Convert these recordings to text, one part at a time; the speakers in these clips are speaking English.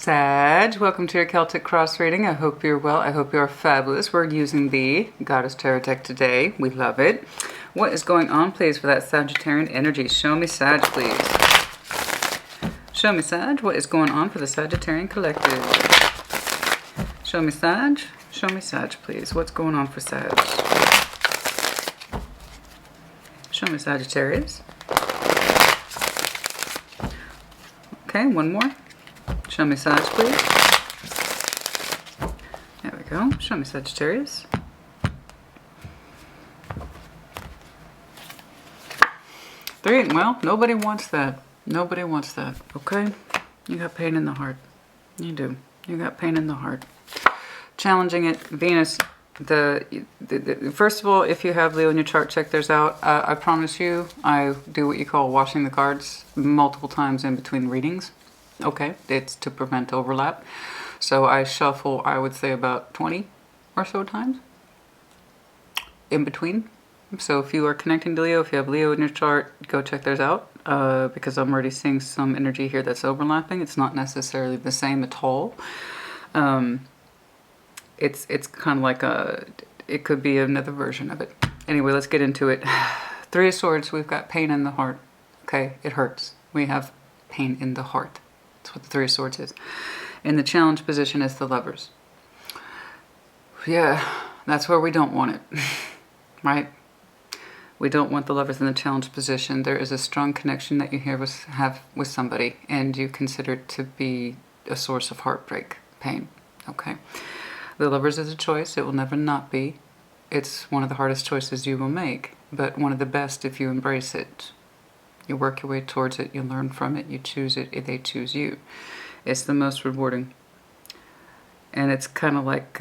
Sag, welcome to your Celtic Cross reading. I hope you're well. I hope you're fabulous. We're using the Goddess Tarot deck today. We love it. What is going on, please, for that Sagittarian energy? Show me, Sag, please. Show me, Sag, what is going on for the Sagittarian collective? Show me, Sag. Show me, Sag, please. What's going on for Sag? Show me, Sagittarius. Okay, one more. Show me Sag, please. There we go. Show me Sagittarius. Three. Well, nobody wants that. Nobody wants that. Okay? You got pain in the heart. You do. You got pain in the heart. Challenging it. Venus. First of all, if you have Leo in your chart, check theirs out. I promise you, I do what you call washing the cards multiple times in between readings. Okay, it's to prevent overlap. So I shuffle, I would say, about 20 or so times in between. So if you are connecting to Leo, if you have Leo in your chart, go check theirs out, because I'm already seeing some energy here that's overlapping. It's not necessarily the same at all. It's kind of like it could be another version of it. Anyway, let's get into it. Three of Swords, we've got pain in the heart. Okay, it hurts. We have pain in the heart. That's what the Three of Swords is. In the challenge position is the Lovers. Yeah, that's where we don't want it, right? We don't want the Lovers in the challenge position. There is a strong connection that you have with somebody, and you consider it to be a source of heartbreak, pain, okay? The Lovers is a choice. It will never not be. It's one of the hardest choices you will make, but one of the best if you embrace it. You work your way towards it, you learn from it, you choose it, they choose you. It's the most rewarding. And it's kind of like,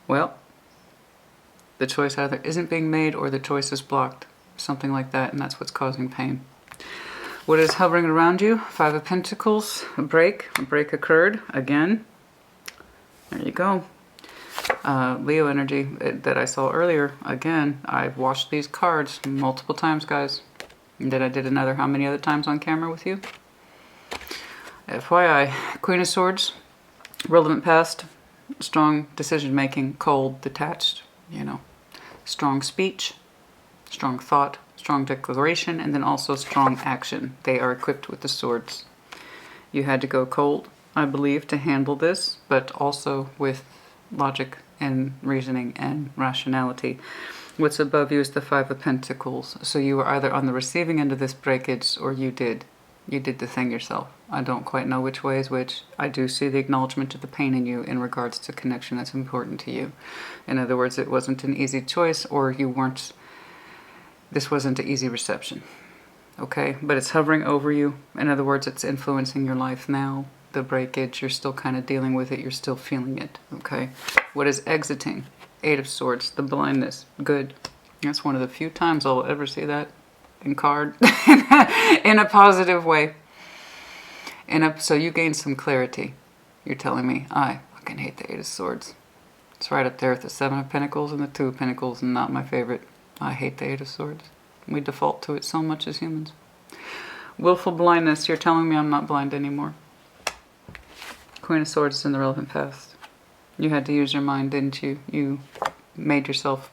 well, the choice either isn't being made or the choice is blocked. Something like that, and that's what's causing pain. What is hovering around you? Five of Pentacles, a break occurred again. There you go. Leo energy that I saw earlier. Again, I've watched these cards multiple times, guys. And then I did another how many other times on camera with you? FYI, Queen of Swords, relevant past, strong decision making, cold, detached, you know, strong speech, strong thought, strong declaration, and then also strong action. They are equipped with the swords. You had to go cold, I believe, to handle this, but also with logic and reasoning and rationality. What's above you is the Five of Pentacles. So you were either on the receiving end of this breakage or you did the thing yourself. I don't quite know which way is which. I do see the acknowledgement of the pain in you in regards to connection that's important to you. In other words, it wasn't an easy choice, or this wasn't an easy reception. Okay, but it's hovering over you. In other words, it's influencing your life now. The breakage, you're still kind of dealing with it. You're still feeling it. Okay, what is exiting? Eight of Swords, the blindness. Good. That's one of the few times I'll ever see that in card in a positive way. So you gain some clarity. You're telling me, I fucking hate the Eight of Swords. It's right up there with the Seven of Pentacles and the Two of Pentacles, and not my favorite. I hate the Eight of Swords. We default to it so much as humans. Willful blindness. You're telling me I'm not blind anymore. Queen of Swords is in the relevant past. You had to use your mind, didn't you? You made yourself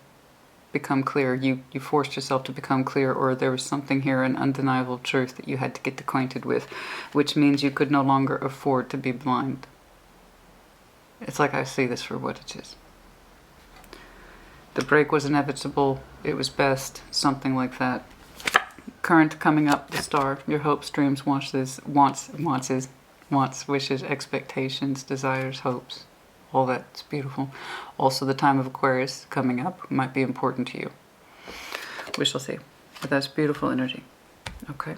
become clear. You forced yourself to become clear, or there was something here, an undeniable truth that you had to get acquainted with, which means you could no longer afford to be blind. It's like I see this for what it is. The break was inevitable. It was best. Something like that. Current coming up, the Star. Your hopes, dreams, wants, wishes, expectations, desires, hopes. All that's beautiful. Also, the time of Aquarius coming up might be important to you. We shall see. But that's beautiful energy. Okay.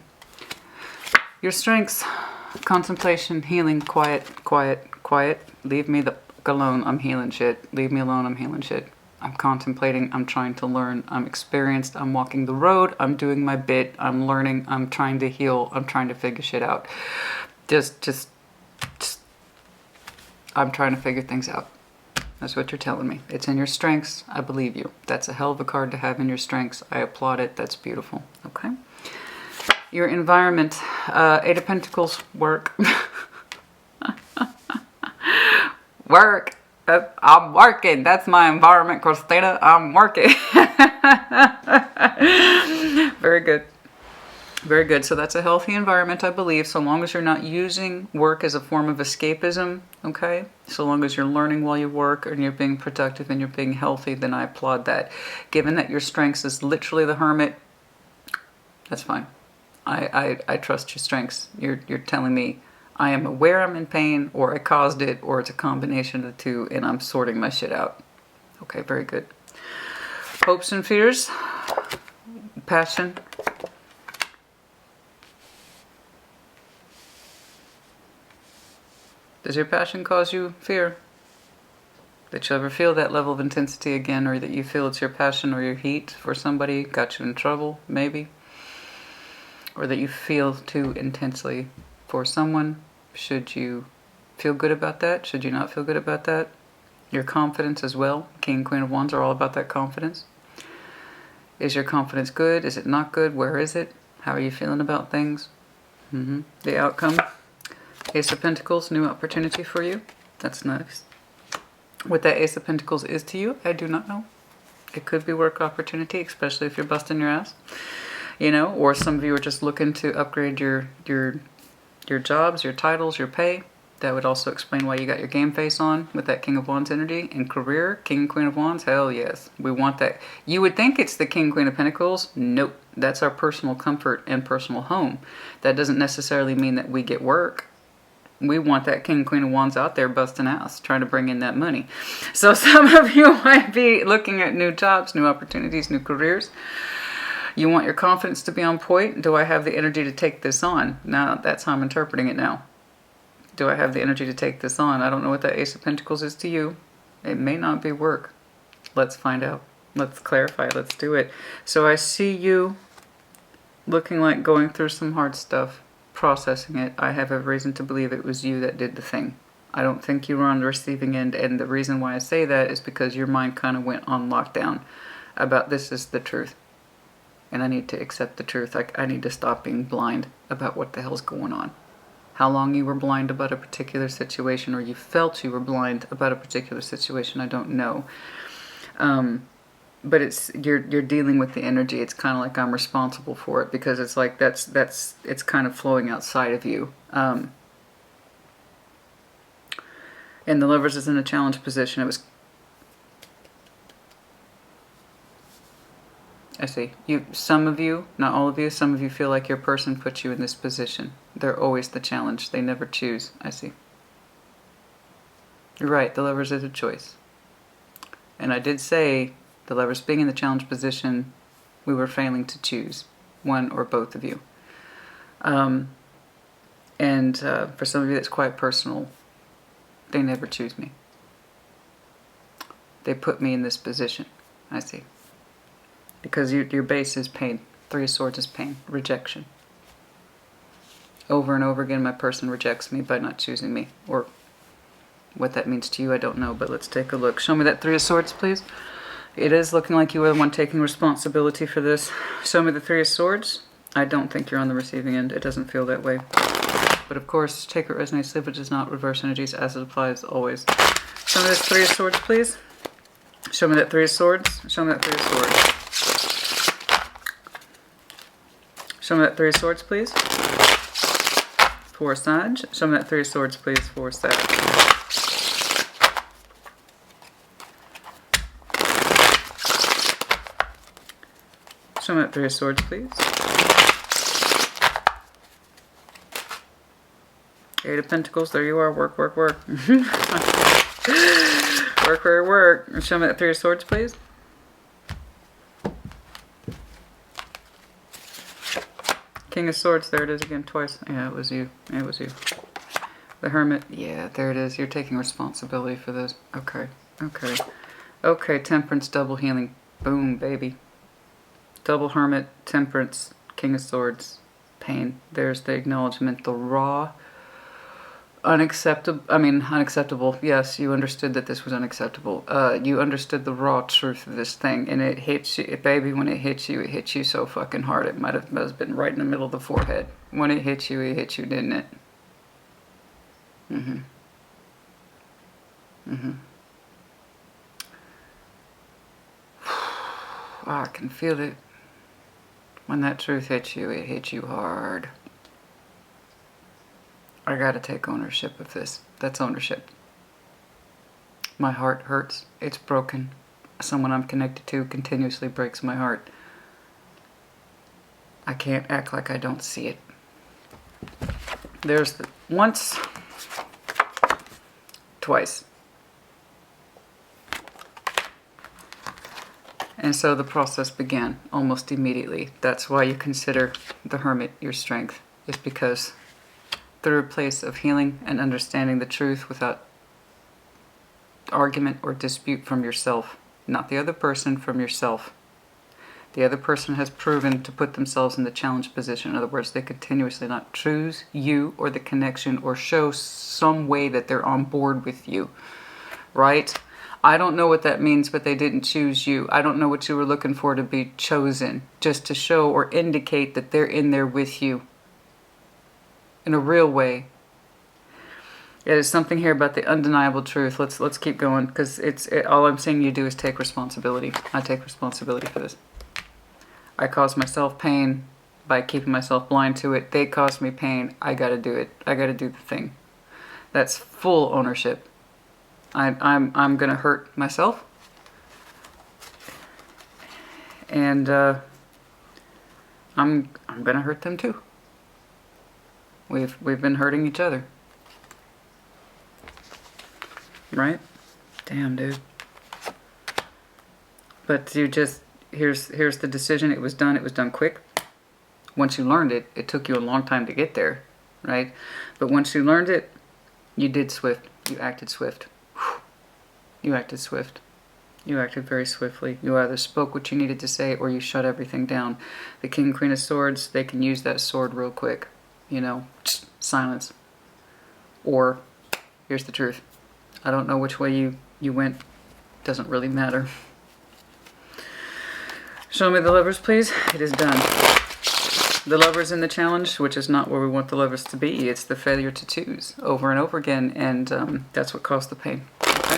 Your strengths: contemplation, healing, quiet. Leave me the fuck alone. I'm healing shit. Leave me alone. I'm healing shit. I'm contemplating. I'm trying to learn. I'm experienced. I'm walking the road. I'm doing my bit. I'm learning. I'm trying to heal. I'm trying to figure shit out. Just I'm trying to figure things out. That's what you're telling me. It's in your strengths. I believe you. That's a hell of a card to have in your strengths. I applaud it. That's beautiful. Okay. Your environment. Eight of Pentacles, work. Work. I'm working. That's my environment, Christina. I'm working. Very good. Very good. So that's a healthy environment, I believe, so long as you're not using work as a form of escapism, okay? So long as you're learning while you work and you're being productive and you're being healthy, then I applaud that. Given that your strengths is literally the Hermit, that's fine. I trust your strengths. You're telling me I am aware I'm in pain, or I caused it, or it's a combination of the two, and I'm sorting my shit out. Okay, very good. Hopes and fears. Passion. Does your passion cause you fear? That you'll ever feel that level of intensity again, or that you feel it's your passion or your heat for somebody got you in trouble, maybe? Or that you feel too intensely for someone? Should you feel good about that? Should you not feel good about that? Your confidence as well. King and Queen of Wands are all about that confidence. Is your confidence good? Is it not good? Where is it? How are you feeling about things? The outcome. Ace of Pentacles, new opportunity for you. That's nice. What that Ace of Pentacles is to you, I do not know. It could be work opportunity, especially if you're busting your ass. You know, or some of you are just looking to upgrade your jobs, your titles, your pay. That would also explain why you got your game face on with that King of Wands energy. In career, King and Queen of Wands, hell yes. We want that. You would think it's the King and Queen of Pentacles. Nope. That's our personal comfort and personal home. That doesn't necessarily mean that we get work. We want that King and Queen of Wands out there busting ass, trying to bring in that money. So some of you might be looking at new jobs, new opportunities, new careers. You want your confidence to be on point. Do I have the energy to take this on? Now, that's how I'm interpreting it now. Do I have the energy to take this on? I don't know what that Ace of Pentacles is to you. It may not be work. Let's find out. Let's clarify. Let's do it. So I see you looking like going through some hard stuff. Processing it. I have every reason to believe it was you that did the thing. I don't think you were on the receiving end, and the reason why I say that is because your mind kind of went on lockdown about this is the truth, and I need to accept the truth. I need to stop being blind about what the hell's going on. How long you were blind about a particular situation, or you felt you were blind about a particular situation, I don't know. But it's you're dealing with the energy. It's kind of like I'm responsible for it, because it's like it's kind of flowing outside of you. And the Lovers is in a challenge position. I see. Some of you, not all of you, some of you feel like your person put you in this position. They're always the challenge. They never choose. I see. You're right. The Lovers is a choice. And I did say, the Lovers being in the challenge position, we were failing to choose one or both of you. For some of you, that's quite personal. They never choose me. They put me in this position. I see. Because your base is pain. Three of Swords is pain. Rejection. Over and over again, my person rejects me by not choosing me. Or what that means to you, I don't know. But let's take a look. Show me that Three of Swords, please. It is looking like you are the one taking responsibility for this. Show me the Three of Swords. I don't think you're on the receiving end. It doesn't feel that way. But of course, take what resonates, leave what does not, reverse energies as it applies always. Show me this Three of Swords, please. Show me that Three of Swords. Show me that Three of Swords. Show me that Three of Swords, please. For Sag. Show me that Three of Swords, please, for Sag. Show me that Three of Swords, please. Eight of Pentacles, there you are. Work, work, work. Work, work, work. Show me that Three of Swords, please. King of Swords, there it is again, twice. Yeah, it was you. It was you. The Hermit, yeah, there it is. You're taking responsibility for this. Okay, okay. Okay, Temperance, double healing. Boom, baby. Double Hermit, Temperance, King of Swords, pain. There's the acknowledgement, the raw, unacceptable. Yes, you understood that this was unacceptable. You understood the raw truth of this thing, and it hits you, baby. When it hits you so fucking hard. It might have been right in the middle of the forehead. When it hit you, didn't it? I can feel it. When that truth hits you, it hits you hard. I gotta take ownership of this. That's ownership. My heart hurts. It's broken. Someone I'm connected to continuously breaks my heart. I can't act like I don't see it. There's once, twice. And so the process began almost immediately. That's why you consider the Hermit your strength. It's because through a place of healing and understanding the truth without argument or dispute from yourself, not the other person, from yourself. The other person has proven to put themselves in the challenge position. In other words, they continuously not choose you or the connection or show some way that they're on board with you, right? I don't know what that means, but they didn't choose you. I don't know what you were looking for to be chosen, just to show or indicate that they're in there with you in a real way. There's something here about the undeniable truth. Let's keep going, because all I'm saying you do is take responsibility. I take responsibility for this. I caused myself pain by keeping myself blind to it. They caused me pain. I gotta do it. I gotta do the thing. That's full ownership. I'm gonna hurt myself, and I'm gonna hurt them too. We've been hurting each other, right? Damn, dude. But you just here's the decision. It was done. It was done quick. Once you learned it, it took you a long time to get there, right? But once you learned it, you did swift. You acted swift. You acted swift. You acted very swiftly. You either spoke what you needed to say or you shut everything down. The King, Queen of Swords, they can use that sword real quick. You know, silence. Or, here's the truth. I don't know which way you went. Doesn't really matter. Show me the Lovers, please. It is done. The Lovers in the challenge, which is not where we want the Lovers to be. It's the failure to choose over and over again, and that's what caused the pain. Okay?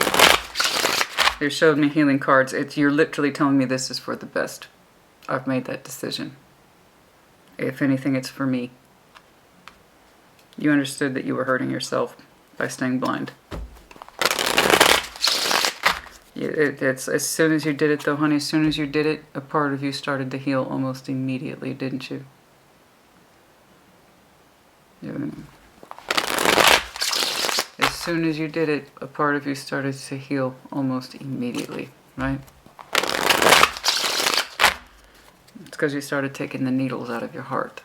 They showed me healing cards. You're literally telling me this is for the best. I've made that decision. If anything, it's for me. You understood that you were hurting yourself by staying blind. It's as soon as you did it, though, honey, as soon as you did it, a part of you started to heal almost immediately, didn't you? Yeah. As soon as you did it, a part of you started to heal almost immediately, right? It's because you started taking the needles out of your heart.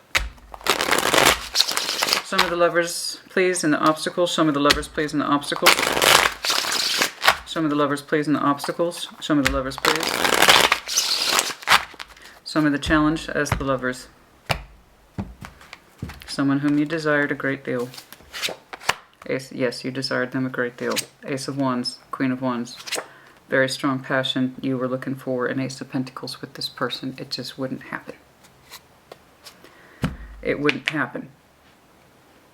Show me the Lovers, please, and the obstacles. Show me the Lovers, please, and the obstacles. Show me the Lovers, please, and the obstacles. Show me the Lovers, please. Show me the challenge as the Lovers. Someone whom you desired a great deal. Ace, yes, you desired them a great deal. Ace of Wands, Queen of Wands. Very strong passion. You were looking for an Ace of Pentacles with this person. It just wouldn't happen. It wouldn't happen.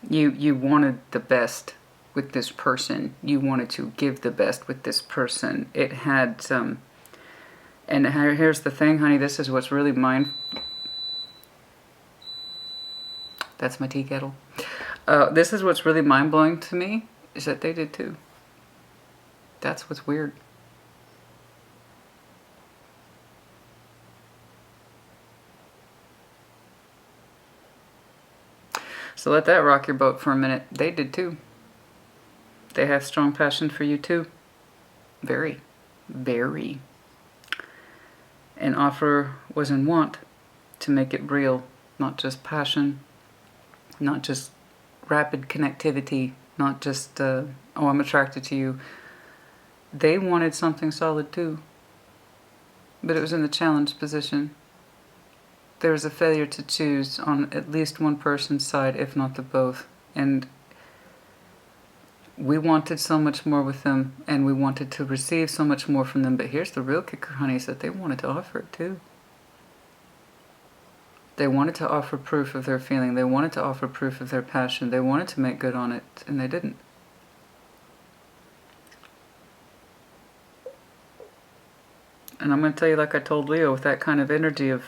You wanted the best with this person. You wanted to give the best with this person. It had some... And here's the thing, honey. This is what's really mine. That's my tea kettle. This is what's really mind-blowing to me, is that they did too. That's what's weird. So let that rock your boat for a minute. They did too. They have strong passion for you too. Very. Very. An offer was in want to make it real. Not just passion. Not just rapid connectivity. Not just, oh, I'm attracted to you. They wanted something solid too. But it was in the challenge position. There was a failure to choose on at least one person's side, if not the both. And we wanted so much more with them, and we wanted to receive so much more from them. But here's the real kicker, honey, is that they wanted to offer it too. They wanted to offer proof of their feeling. They wanted to offer proof of their passion. They wanted to make good on it, and they didn't. And I'm going to tell you, like I told Leo, with that kind of energy of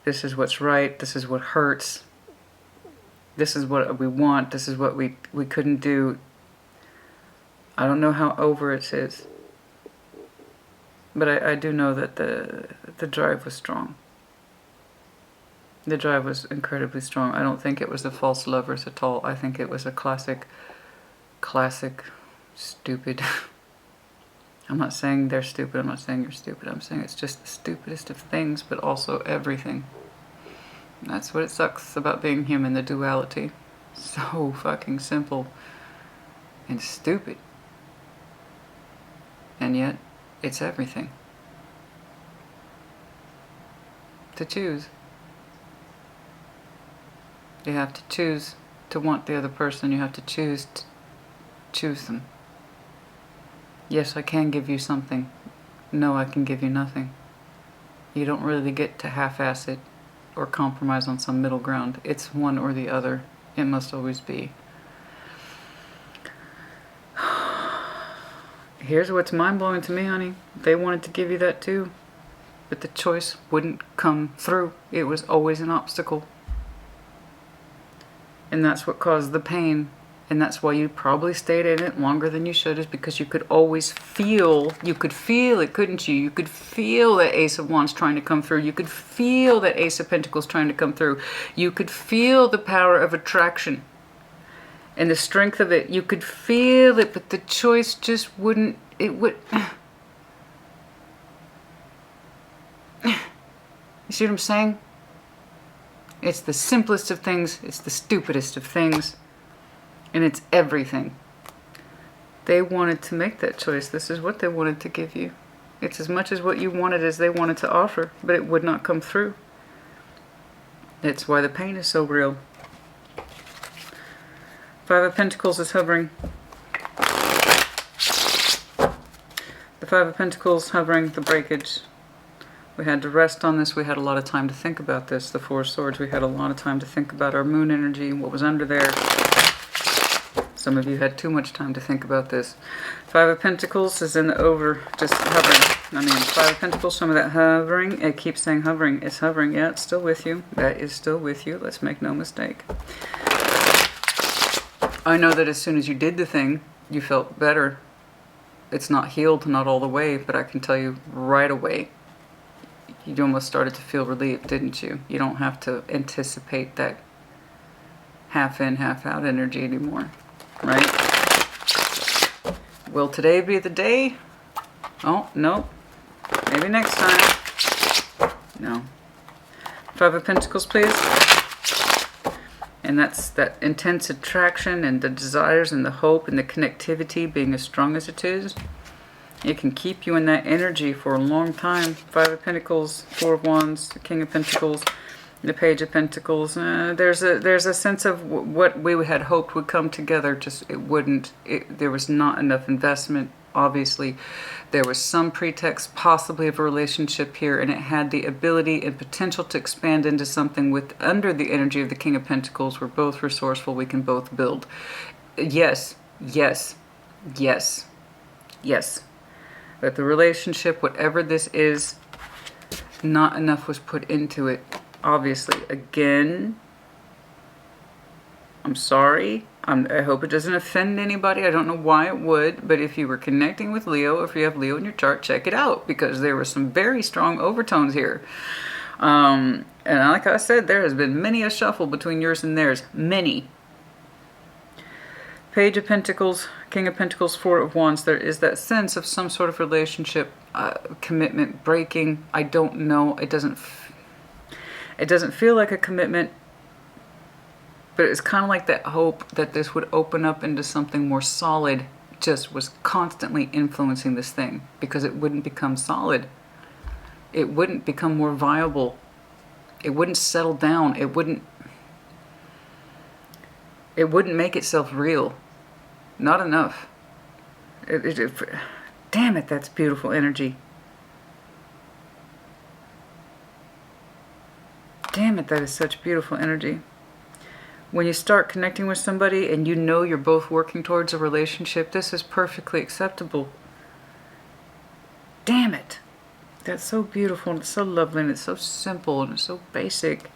this is what's right, this is what hurts, this is what we want, this is what we couldn't do. I don't know how over it is. But I do know that the drive was strong. The drive was incredibly strong. I don't think it was the false lovers at all. I think it was a classic, stupid. I'm not saying they're stupid. I'm not saying you're stupid. I'm saying it's just the stupidest of things, but also everything. That's what it sucks about being human, the duality. So fucking simple and stupid. And yet, it's everything. To choose. You have to choose to want the other person. You have to choose them. Yes, I can give you something. No, I can give you nothing. You don't really get to half-ass it or compromise on some middle ground. It's one or the other. It must always be. Here's what's mind-blowing to me, honey. They wanted to give you that too, but the choice wouldn't come through. It was always an obstacle. And that's what caused the pain. And that's why you probably stayed in it longer than you should, is because you could always feel, you could feel it, couldn't you? You could feel that Ace of Wands trying to come through. You could feel that Ace of Pentacles trying to come through. You could feel the power of attraction and the strength of it. You could feel it, but the choice just wouldn't, it would. You see what I'm saying? It's the simplest of things. It's the stupidest of things. And it's everything. They wanted to make that choice. This is what they wanted to give you. It's as much as what you wanted as they wanted to offer, but it would not come through. That's why the pain is so real. Five of Pentacles is hovering. The Five of Pentacles hovering, the breakage. We had to rest on this. We had a lot of time to think about this. The Four of Swords, we had a lot of time to think about our moon energy, what was under there. Some of you had too much time to think about this. Five of Pentacles is in the over, just hovering. I mean, Five of Pentacles, some of that hovering. It keeps saying hovering. It's hovering. Yeah, it's still with you. That is still with you. Let's make no mistake. I know that as soon as you did the thing, you felt better. It's not healed, not all the way, but I can tell you right away, you almost started to feel relieved, didn't you? You don't have to anticipate that half in, half out energy anymore, right? Will today be the day? Oh, no. Maybe next time. No. Five of Pentacles, please. And that's that intense attraction and the desires and the hope and the connectivity being as strong as it is. It can keep you in that energy for a long time. Five of Pentacles, Four of Wands, the King of Pentacles, the Page of Pentacles. There's a sense of what we had hoped would come together. Just it wouldn't. There was not enough investment. Obviously, there was some pretext, possibly of a relationship here, and it had the ability and potential to expand into something with under the energy of the King of Pentacles. We're both resourceful. We can both build. Yes, yes, yes, yes. But the relationship, whatever this is, not enough was put into it. Obviously, again, I'm sorry. I hope it doesn't offend anybody. I don't know why it would, but if you were connecting with Leo, if you have Leo in your chart, check it out, because there were some very strong overtones here. And like I said, there has been many a shuffle between yours and theirs. Many. Page of Pentacles, King of Pentacles, Four of Wands. There is that sense of some sort of relationship, commitment breaking. I don't know. It doesn't feel like a commitment, but it's kind of like that hope that this would open up into something more solid. Just was constantly influencing this thing, because it wouldn't become solid. It wouldn't become more viable. It wouldn't settle down. It wouldn't make itself real. Not enough. Damn it, that's beautiful energy. Damn it, that is such beautiful energy. When you start connecting with somebody and you know you're both working towards a relationship, this is perfectly acceptable. Damn it. That's so beautiful and it's so lovely and it's so simple and it's so basic.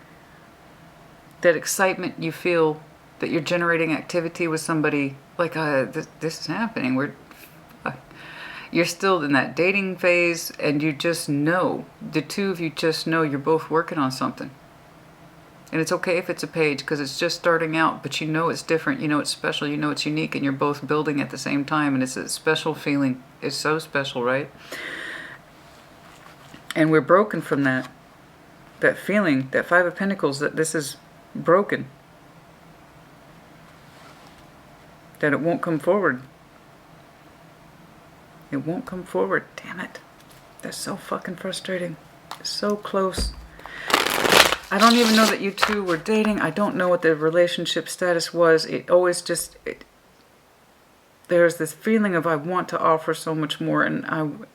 That excitement you feel that you're generating activity with somebody, like this is happening. You're still in that dating phase and you just know, the two of you just know you're both working on something. And it's okay if it's a page because it's just starting out, but you know it's different, you know it's special, you know it's unique, and you're both building at the same time, and it's a special feeling. It's so special, right? And we're broken from that feeling, that Five of Pentacles, that this is broken. That it won't come forward. It won't come forward. Damn it. That's so fucking frustrating. So close. I don't even know that you two were dating. I don't know what the relationship status was. It always just... there's this feeling of I want to offer so much more, and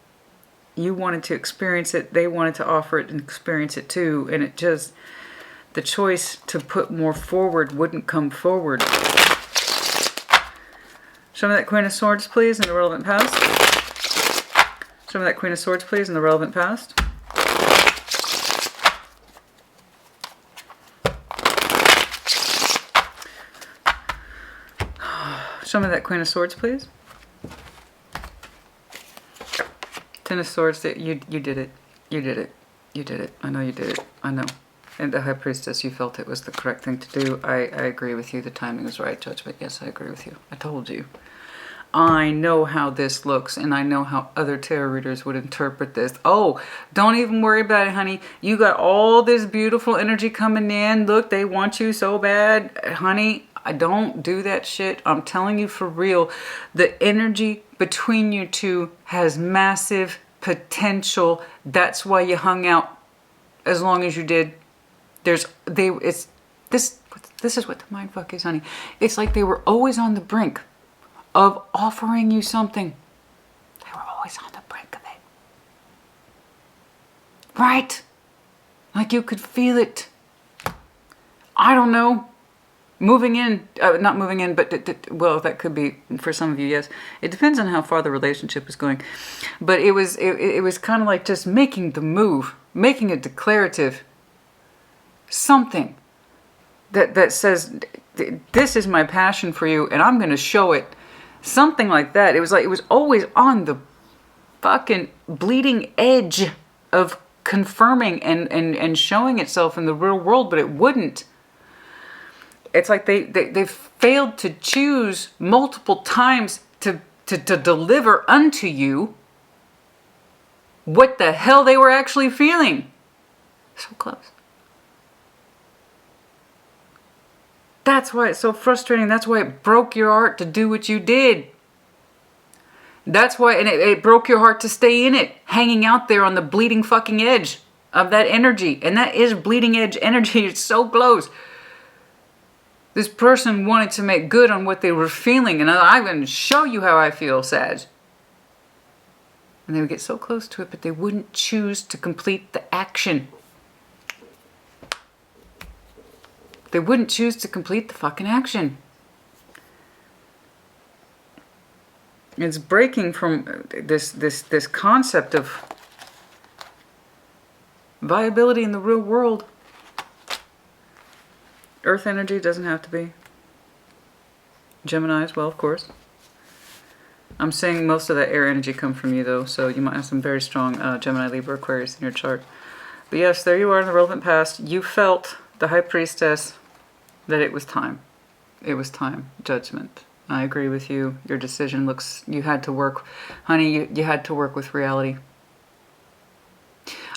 you wanted to experience it. They wanted to offer it and experience it too. And it just... the choice to put more forward wouldn't come forward. Show me that Queen of Swords, please, in the relevant past. Show me that Queen of Swords, please, in the relevant past. Show me that Queen of Swords, please. Ten of Swords, you did it. You did it. You did it. I know you did it. I know. And the High Priestess, you felt it was the correct thing to do. I agree with you. The timing was right, Judgment. Yes, I agree with you. I told you. I know how this looks, and I know how other tarot readers would interpret this. Oh, don't even worry about it, honey. You got all this beautiful energy coming in. Look, they want you so bad. Honey, I don't do that shit. I'm telling you for real. The energy between you two has massive potential. That's why you hung out as long as you did. This is what the mindfuck is, honey. It's like they were always on the brink of offering you something. They were always on the brink of it. Right? Like you could feel it. I don't know. Moving in, not moving in, but, well, that could be for some of you, yes. It depends on how far the relationship is going. But it was kind of like just making the move, making it declarative. Something that says, this is my passion for you and I'm going to show it. Something like that. It was like it was always on the fucking bleeding edge of confirming and showing itself in the real world, but it wouldn't. It's like they failed to choose multiple times to deliver unto you what the hell they were actually feeling. So close. That's why it's so frustrating. That's why it broke your heart to do what you did. That's why, and it broke your heart to stay in it, hanging out there on the bleeding fucking edge of that energy. And that is bleeding edge energy. It's so close. This person wanted to make good on what they were feeling. And I'm going to show you how I feel, Sag. And they would get so close to it, but they wouldn't choose to complete the action. They wouldn't choose to complete the fucking action. It's breaking from this concept of viability in the real world. Earth energy doesn't have to be. Gemini as well, of course. I'm saying most of that air energy come from you though, so you might have some very strong Gemini, Libra, Aquarius in your chart. But yes, there you are in the relevant past. You felt, the High Priestess, that it was time. It was time. Judgment. I agree with you. Your decision looks... You had to work... Honey, you had to work with reality.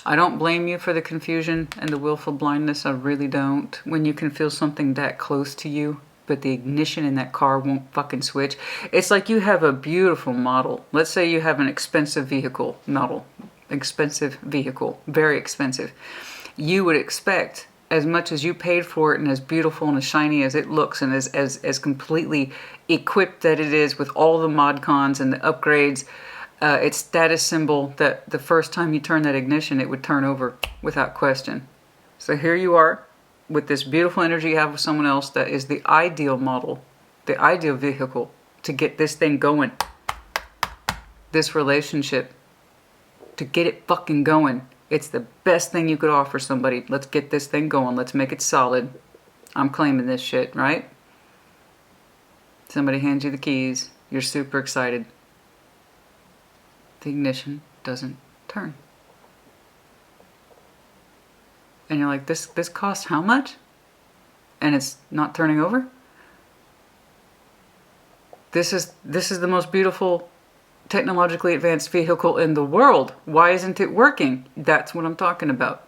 I don't blame you for the confusion and the willful blindness. I really don't. When you can feel something that close to you, but the ignition in that car won't fucking switch. It's like you have a beautiful model. Let's say you have an expensive vehicle model. Expensive vehicle. Very expensive. You would expect... as much as you paid for it and as beautiful and as shiny as it looks and as completely equipped that it is with all the mod cons and the upgrades, its status symbol, that the first time you turn that ignition, it would turn over without question. So here you are with this beautiful energy you have with someone else that is the ideal model, the ideal vehicle to get this thing going, this relationship. to get it fucking going. It's the best thing you could offer somebody. Let's get this thing going. Let's make it solid. I'm claiming this shit, right? Somebody hands you the keys. You're super excited. The ignition doesn't turn. And you're like, this costs how much? And it's not turning over? This is the most beautiful technologically advanced vehicle in the world. Why isn't it working? That's what I'm talking about.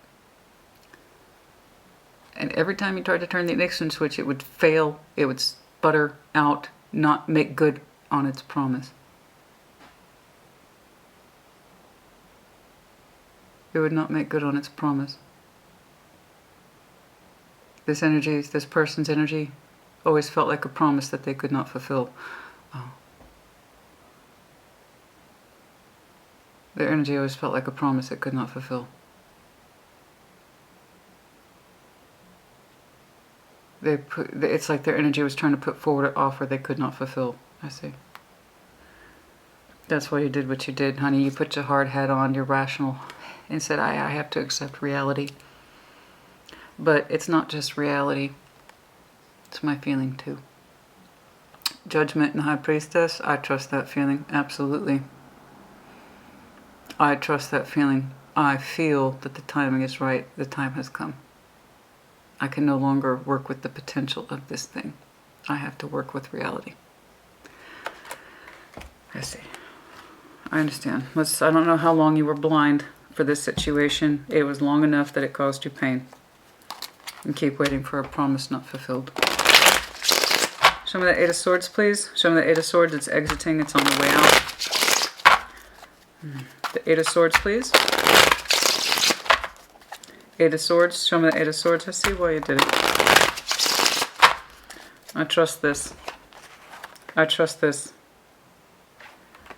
And every time you tried to turn the ignition switch, it would fail. It would sputter out, not make good on its promise. It would not make good on its promise. This energy, this person's energy, always felt like a promise that they could not fulfill. Oh. Their energy always felt like a promise it could not fulfill. It's like their energy was trying to put forward an offer they could not fulfill. I see. That's why you did what you did, honey. You put your hard hat on, you're rational, and said, I have to accept reality. But it's not just reality. It's my feeling too. Judgment and High Priestess, I trust that feeling, absolutely. I trust that feeling. I feel that the timing is right. The time has come. I can no longer work with the potential of this thing. I have to work with reality. I see. I understand. I don't know how long you were blind for this situation. It was long enough that it caused you pain. And keep waiting for a promise not fulfilled. Show me the Eight of Swords, please. Show me the Eight of Swords. It's exiting. It's on the way out. The Eight of Swords, please. Eight of Swords. Show me the Eight of Swords. I see why you did it. I trust this. I trust this.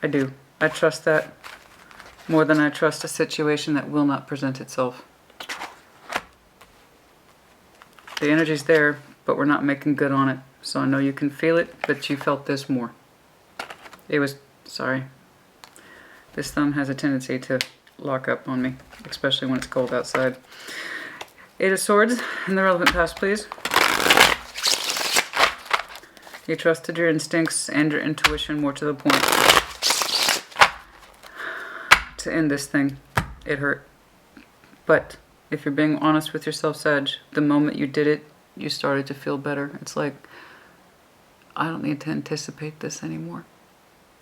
I do. I trust that more than I trust a situation that will not present itself. The energy's there, but we're not making good on it. So I know you can feel it, but you felt this more. It was, sorry. This thumb has a tendency to lock up on me, especially when it's cold outside. Eight of Swords in the relevant past, please. You trusted your instincts and your intuition more to the point. To end this thing, it hurt. But if you're being honest with yourself, Sag, the moment you did it, you started to feel better. It's like, I don't need to anticipate this anymore.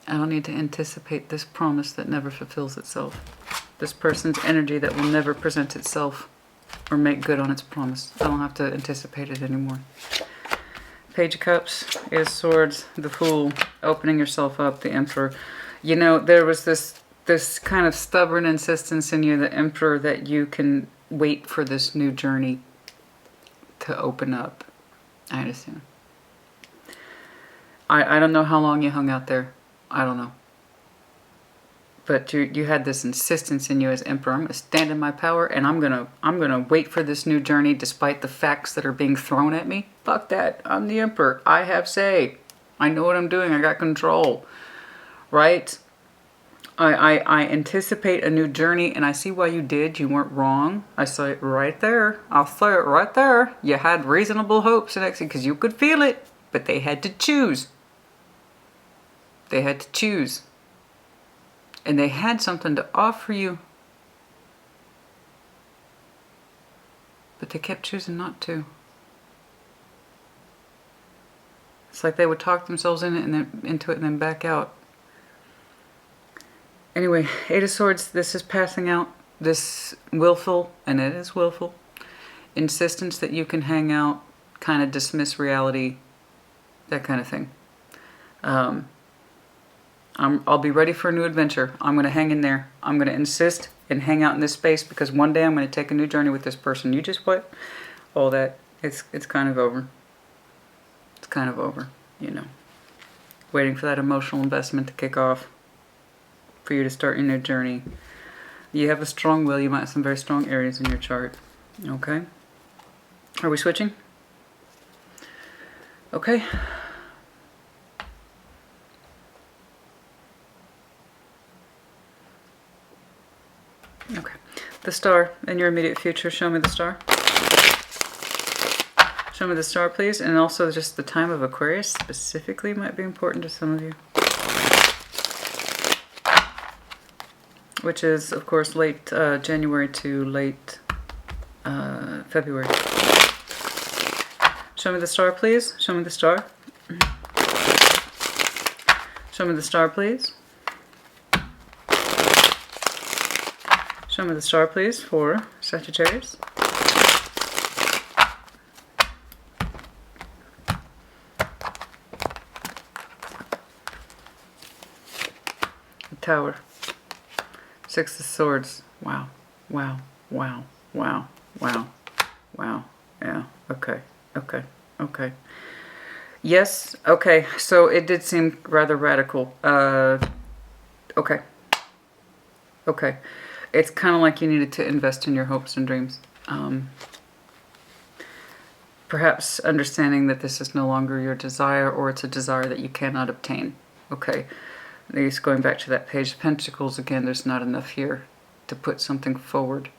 I don't need to anticipate this promise that never fulfills itself. This person's energy that will never present itself or make good on its promise. I don't have to anticipate it anymore. Page of Cups, Eight of Swords, the Fool, opening yourself up, the Emperor. You know, there was this kind of stubborn insistence in you, the Emperor, that you can wait for this new journey to open up. I understand. I don't know how long you hung out there. I don't know. But you had this insistence in you as Emperor. I'm going to stand in my power, and I'm gonna wait for this new journey despite the facts that are being thrown at me. Fuck that. I'm the Emperor. I have say. I know what I'm doing. I got control. Right? I anticipate a new journey, and I see why you did. You weren't wrong. I saw it right there. I'll say it right there. You had reasonable hopes and because you could feel it, but they had to choose. They had to choose. And they had something to offer you. But they kept choosing not to. It's like they would talk themselves into it and then back out. Anyway, Eight of Swords, this is passing out this willful, and it is willful, insistence that you can hang out, kind of dismiss reality, that kind of thing. I'll be ready for a new adventure. I'm going to hang in there. I'm going to insist and hang out in this space because one day I'm going to take a new journey with this person. You just what? All that. It's kind of over. It's kind of over, you know. Waiting for that emotional investment to kick off. For you to start your new journey. You have a strong will. You might have some very strong areas in your chart. Okay? Are we switching? Okay. Okay. The star in your immediate future. Show me the star. Show me the star, please. And also just the time of Aquarius specifically might be important to some of you. Which is, of course, late January to late February. Show me the star, please. Show me the star. Show me the star, please. Show me the star, please, for Sagittarius. The Tower. Six of Swords. Wow. Wow. Wow. Wow. Wow. Wow. Yeah. Okay. Okay. Okay. Yes. Okay. So it did seem rather radical. Okay. Okay. It's kind of like you needed to invest in your hopes and dreams. Perhaps understanding that this is no longer your desire, or it's a desire that you cannot obtain. Okay. Just going back to that Page of Pentacles again, there's not enough here to put something forward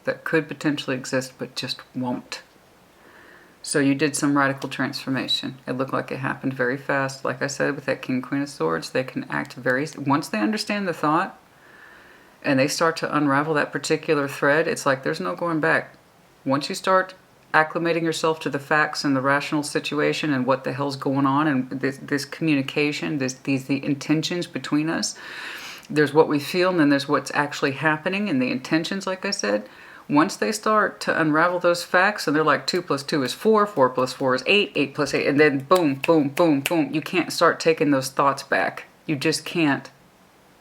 that could potentially exist but just won't. So you did some radical transformation. It looked like it happened very fast. Like I said, with that King, Queen of Swords, they can act very... Once they understand the thought and they start to unravel that particular thread, it's like there's no going back. Once you start acclimating yourself to the facts and the rational situation and what the hell's going on and this communication, the intentions between us, there's what we feel and then there's what's actually happening and the intentions, like I said. Once they start to unravel those facts and they're like 2 + 2 is 4, 4 + 4 is 8, 8 + 8, and then boom, boom, boom, boom, you can't start taking those thoughts back. You just can't.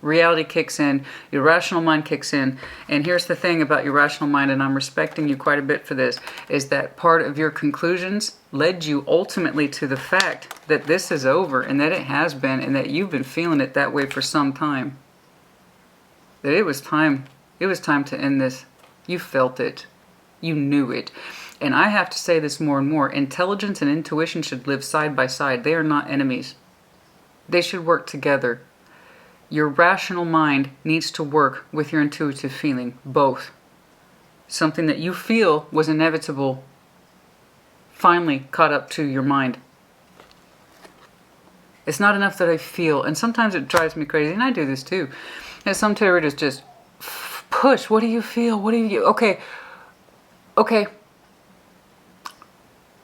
Reality kicks in, your rational mind kicks in, and here's the thing about your rational mind, and I'm respecting you quite a bit for this, is that part of your conclusions led you ultimately to the fact that this is over and that it has been and that you've been feeling it that way for some time. That it was time to end this. You felt it. You knew it. And I have to say this more and more, intelligence and intuition should live side by side. They are not enemies. They should work together. Your rational mind needs to work with your intuitive feeling, both. Something that you feel was inevitable finally caught up to your mind. It's not enough that I feel, and sometimes it drives me crazy, and I do this too. And some tarot is just push. What do you feel? What do you... Okay.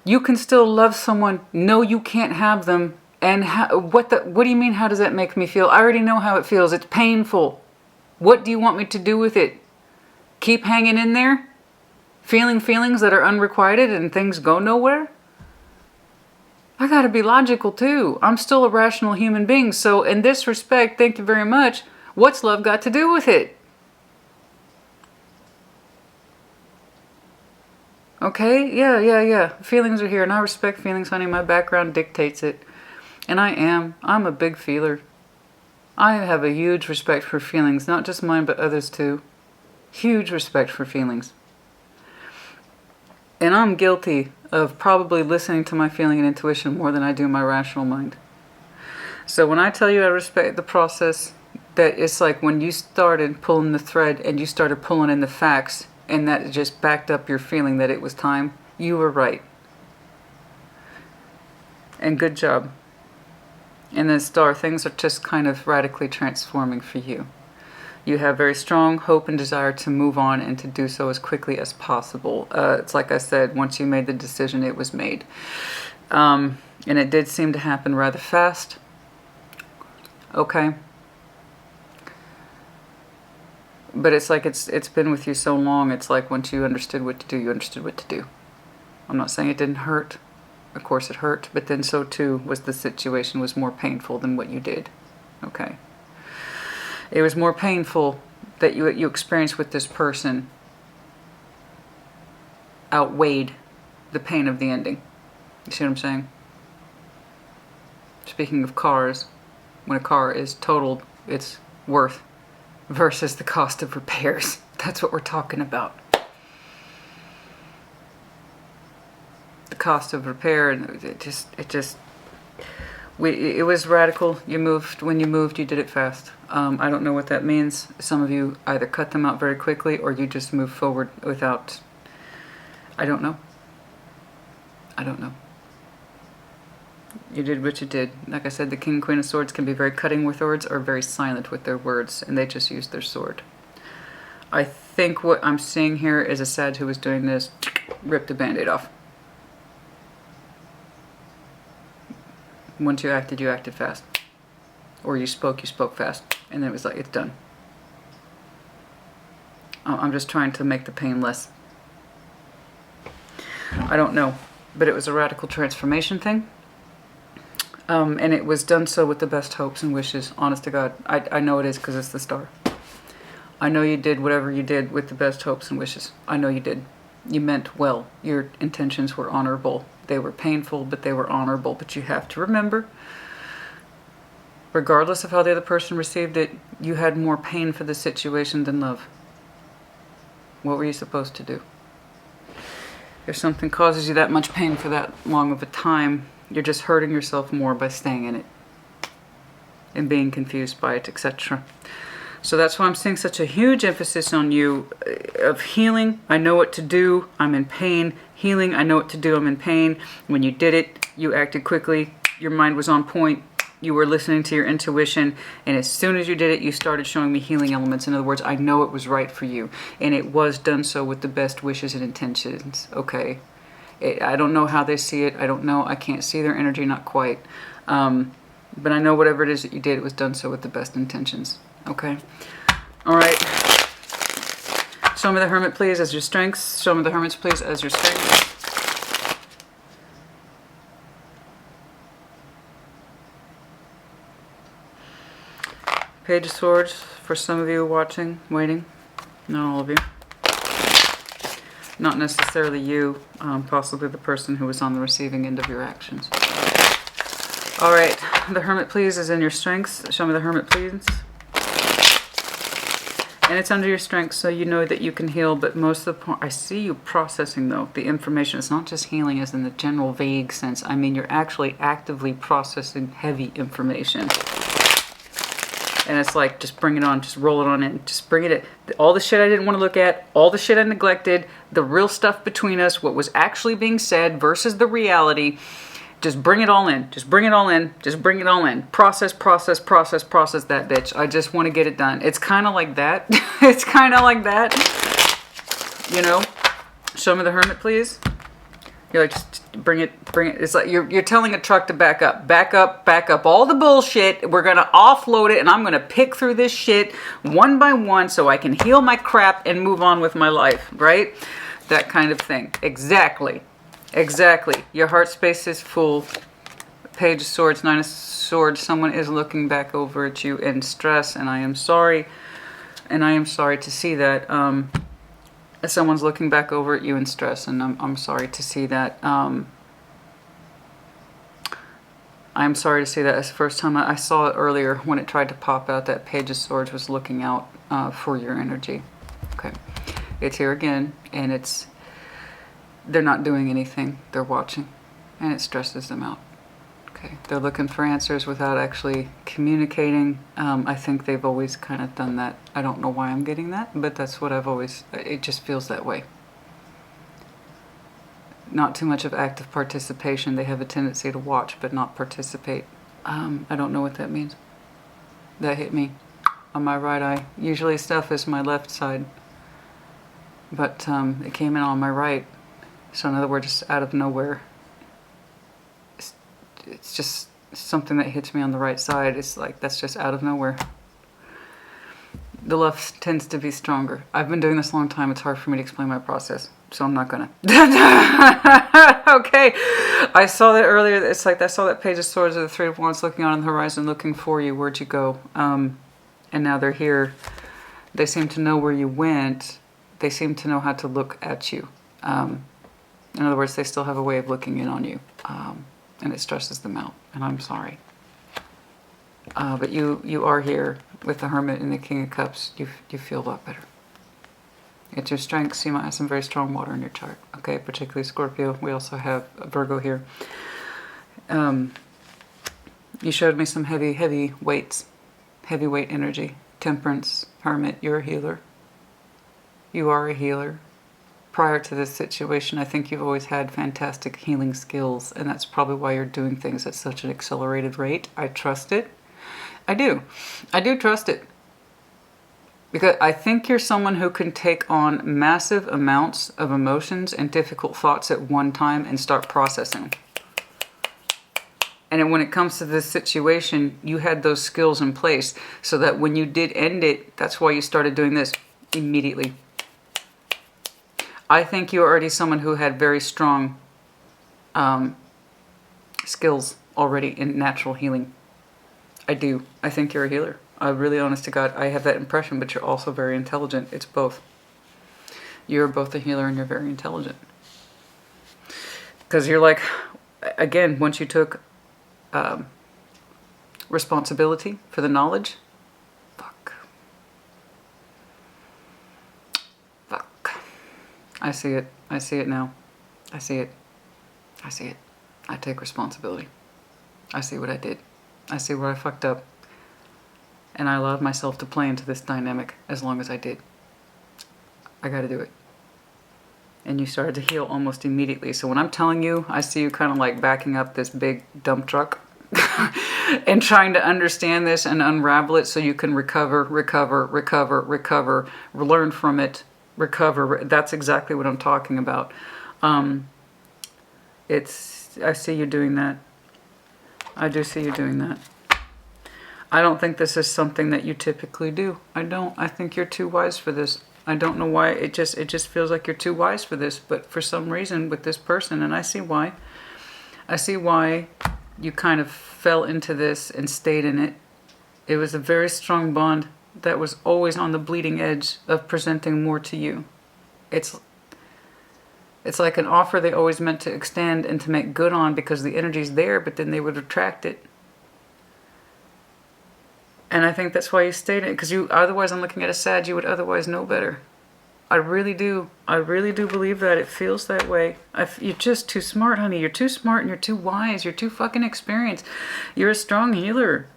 You can still love someone. No, you can't have them. And what do you mean, how does that make me feel? I already know how it feels. It's painful. What do you want me to do with it? Keep hanging in there? Feeling feelings that are unrequited and things go nowhere? I gotta be logical too. I'm still a rational human being. So in this respect, thank you very much. What's love got to do with it? Okay, yeah. Feelings are here and I respect feelings, honey. My background dictates it. And I'm a big feeler. I have a huge respect for feelings, not just mine, but others too. Huge respect for feelings. And I'm guilty of probably listening to my feeling and intuition more than I do my rational mind. So when I tell you I respect the process, that it's like when you started pulling the thread and you started pulling in the facts and that just backed up your feeling that it was time, you were right. And good job. And then star, things are just kind of radically transforming for you. You have very strong hope and desire to move on and to do so as quickly as possible. It's like I said, once you made the decision, it was made. And it did seem to happen rather fast. Okay. But it's like it's been with you so long, it's like once you understood what to do, you understood what to do. I'm not saying it didn't hurt. Of course it hurt, but then so too was the situation was more painful than what you did. Okay. It was more painful that you experienced with this person outweighed the pain of the ending. You see what I'm saying? Speaking of cars, when a car is totaled, its worth versus the cost of repairs. That's what we're talking about. The cost of repair, and it just It was radical. You moved. When you moved, you did it fast. I don't know what that means. Some of you either cut them out very quickly or you just moved forward without... I don't know. I don't know. You did what you did. Like I said, the King and Queen of Swords can be very cutting with words or very silent with their words, and they just use their sword. I think what I'm seeing here is a Sag who was doing this, ripped a Band-Aid off. Once you acted fast. Or you spoke fast. And then it was like, it's done. I'm just trying to make the pain less. I don't know. But it was a radical transformation thing. And it was done so with the best hopes and wishes. Honest to God. I know it is because it's the star. I know you did whatever you did with the best hopes and wishes. I know you did. You meant well. Your intentions were honorable. They were painful, but they were honorable. But you have to remember, regardless of how the other person received it, you had more pain for the situation than love. What were you supposed to do? If something causes you that much pain for that long of a time, you're just hurting yourself more by staying in it and being confused by it, etc. So that's why I'm seeing such a huge emphasis on you of healing. I know what to do. I'm in pain. Healing. I know what to do. I'm in pain. When you did it, you acted quickly. Your mind was on point. You were listening to your intuition. And as soon as you did it, you started showing me healing elements. In other words, I know it was right for you. And it was done so with the best wishes and intentions. Okay. I don't know how they see it. I don't know. I can't see their energy. Not quite. But I know whatever it is that you did, it was done so with the best intentions. Okay. All right. Show me the Hermit, please, as your strengths. Show me the Hermits, please, as your strengths. Page of Swords for some of you watching, waiting. Not all of you. Not necessarily you, possibly the person who was on the receiving end of your actions. All right. The Hermit, please, is in your strengths. Show me the Hermit, please. And it's under your strength, so you know that you can heal, but most of the point, I see you processing, though, the information. It's not just healing as in the general vague sense. I mean, you're actually actively processing heavy information. And it's like, just bring it on, just roll it on in, just bring it in. All the shit I didn't want to look at, all the shit I neglected, the real stuff between us, what was actually being said versus the reality. Just bring it all in. Just bring it all in. Just bring it all in. Process that bitch. I just want to get it done. It's kind of like that. It's kind of like that. You know? Show me the Hermit, please. You're like, just bring it. It's like you're telling a truck to back up. Back up all the bullshit. We're going to offload it, and I'm going to pick through this shit one by one so I can heal my crap and move on with my life. Right? That kind of thing. Exactly. Exactly. Your heart space is full. Page of Swords, Nine of Swords. Someone is looking back over at you in stress, and I am sorry. And I am sorry to see that. Someone's looking back over at you in stress, and I'm sorry to see that. I'm sorry to see that. It's the first time I saw it earlier when it tried to pop out. That Page of Swords was looking out for your energy. Okay. It's here again, and it's... They're not doing anything. They're watching. And it stresses them out. Okay. They're looking for answers without actually communicating. I think they've always kind of done that. I don't know why I'm getting that, but that's what I've always... It just feels that way. Not too much of active participation. They have a tendency to watch but not participate. I don't know what that means. That hit me on my right eye. Usually stuff is my left side. But it came in on my right. So in other words, just out of nowhere, it's just something that hits me on the right side. It's like, that's just out of nowhere. The left tends to be stronger. I've been doing this a long time. It's hard for me to explain my process, so I'm not gonna. Okay, I saw that earlier. It's like I saw that Page of Swords or the Three of Wands looking on the horizon, looking for you. Where'd you go? And now they're here. They seem to know where you went. They seem to know how to look at you. In other words, they still have a way of looking in on you, and it stresses them out, and I'm sorry. But you are here with the Hermit and the King of Cups. You feel a lot better. It's your strengths. You might have some very strong water in your chart, okay, particularly Scorpio. We also have Virgo here. You showed me some heavy weights, heavyweight energy. Temperance, Hermit, you're a healer. You are a healer. Prior to this situation, I think you've always had fantastic healing skills, and that's probably why you're doing things at such an accelerated rate. I trust it. I do. I do trust it. Because I think you're someone who can take on massive amounts of emotions and difficult thoughts at one time and start processing. And then when it comes to this situation, you had those skills in place so that when you did end it, that's why you started doing this immediately. I think you're already someone who had very strong skills already in natural healing. I do. I think you're a healer. I really, honest to God, I have that impression, but you're also very intelligent. It's both. You're both a healer and you're very intelligent. Because you're like, again, once you took responsibility for the knowledge, fuck. I see it. I see it now. I see it. I see it. I take responsibility. I see what I did. I see where I fucked up. And I allowed myself to play into this dynamic as long as I did. I gotta do it. And you started to heal almost immediately. So when I'm telling you, I see you kind of like backing up this big dump truck and trying to understand this and unravel it so you can recover, learn from it, recover. That's exactly what I'm talking about. I see you doing that. I do see you doing that. I don't think this is something that you typically do. I don't. I think you're too wise for this. I don't know why. It just feels like you're too wise for this. But for some reason with this person, and I see why. I see why you kind of fell into this and stayed in it. It was a very strong bond that was always on the bleeding edge of presenting more to you. It's like an offer they always meant to extend and to make good on because the energy's there, but then they would retract it. And I think that's why you stayed in it, because you, otherwise I'm looking at a Sag, you would otherwise know better. I really do. I really do believe that. It feels that way. You're just too smart, honey. You're too smart and you're too wise. You're too fucking experienced. You're a strong healer.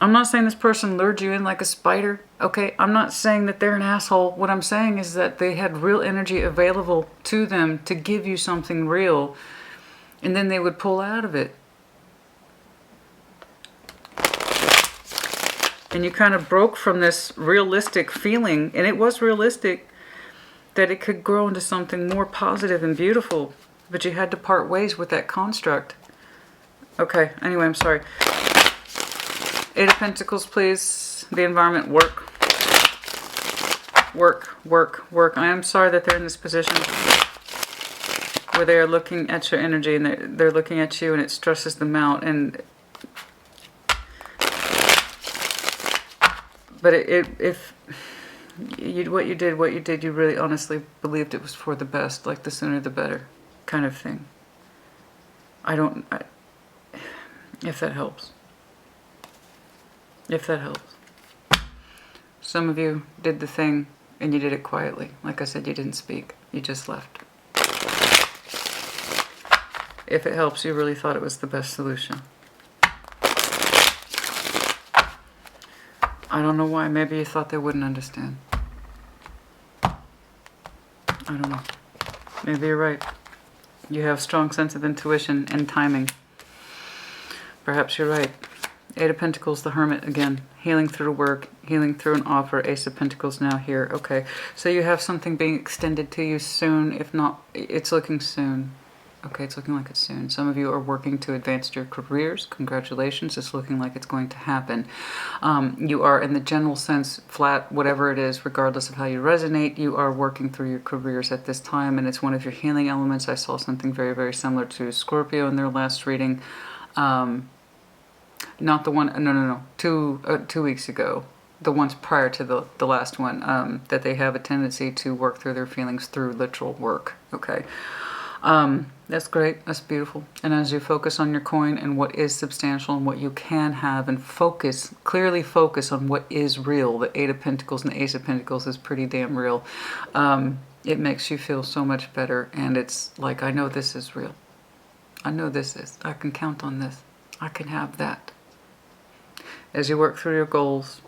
I'm not saying this person lured you in like a spider, okay? I'm not saying that they're an asshole. What I'm saying is that they had real energy available to them to give you something real, and then they would pull out of it. And you kind of broke from this realistic feeling, and it was realistic, that it could grow into something more positive and beautiful, but you had to part ways with that construct. Okay, anyway, I'm sorry. Eight of Pentacles, please. The environment, work. Work. I am sorry that they're in this position where they are looking at your energy and they're looking at you and it stresses them out. But what you did, you really honestly believed it was for the best, like the sooner the better kind of thing. If that helps. If that helps. Some of you did the thing and you did it quietly. Like I said, you didn't speak. You just left. If it helps, you really thought it was the best solution. I don't know why. Maybe you thought they wouldn't understand. I don't know. Maybe you're right. You have strong sense of intuition and timing. Perhaps you're right. Eight of Pentacles, the Hermit again. Healing through work, healing through an offer. Ace of Pentacles now here. Okay. So you have something being extended to you soon. If not, it's looking soon. Okay, it's looking like it's soon. Some of you are working to advance your careers. Congratulations. It's looking like it's going to happen. You are, in the general sense, flat, whatever it is, regardless of how you resonate, you are working through your careers at this time, and it's one of your healing elements. I saw something very, very similar to Scorpio in their last reading. Not the one, no. 2 weeks ago. The ones prior to the last one, that they have a tendency to work through their feelings through literal work. Okay. That's great. That's beautiful. And as you focus on your coin and what is substantial and what you can have, and clearly focus on what is real. The Eight of Pentacles and the Ace of Pentacles is pretty damn real. It makes you feel so much better. And it's like, I know this is real. I know this is. I can count on this. I can have that. As you work through your goals,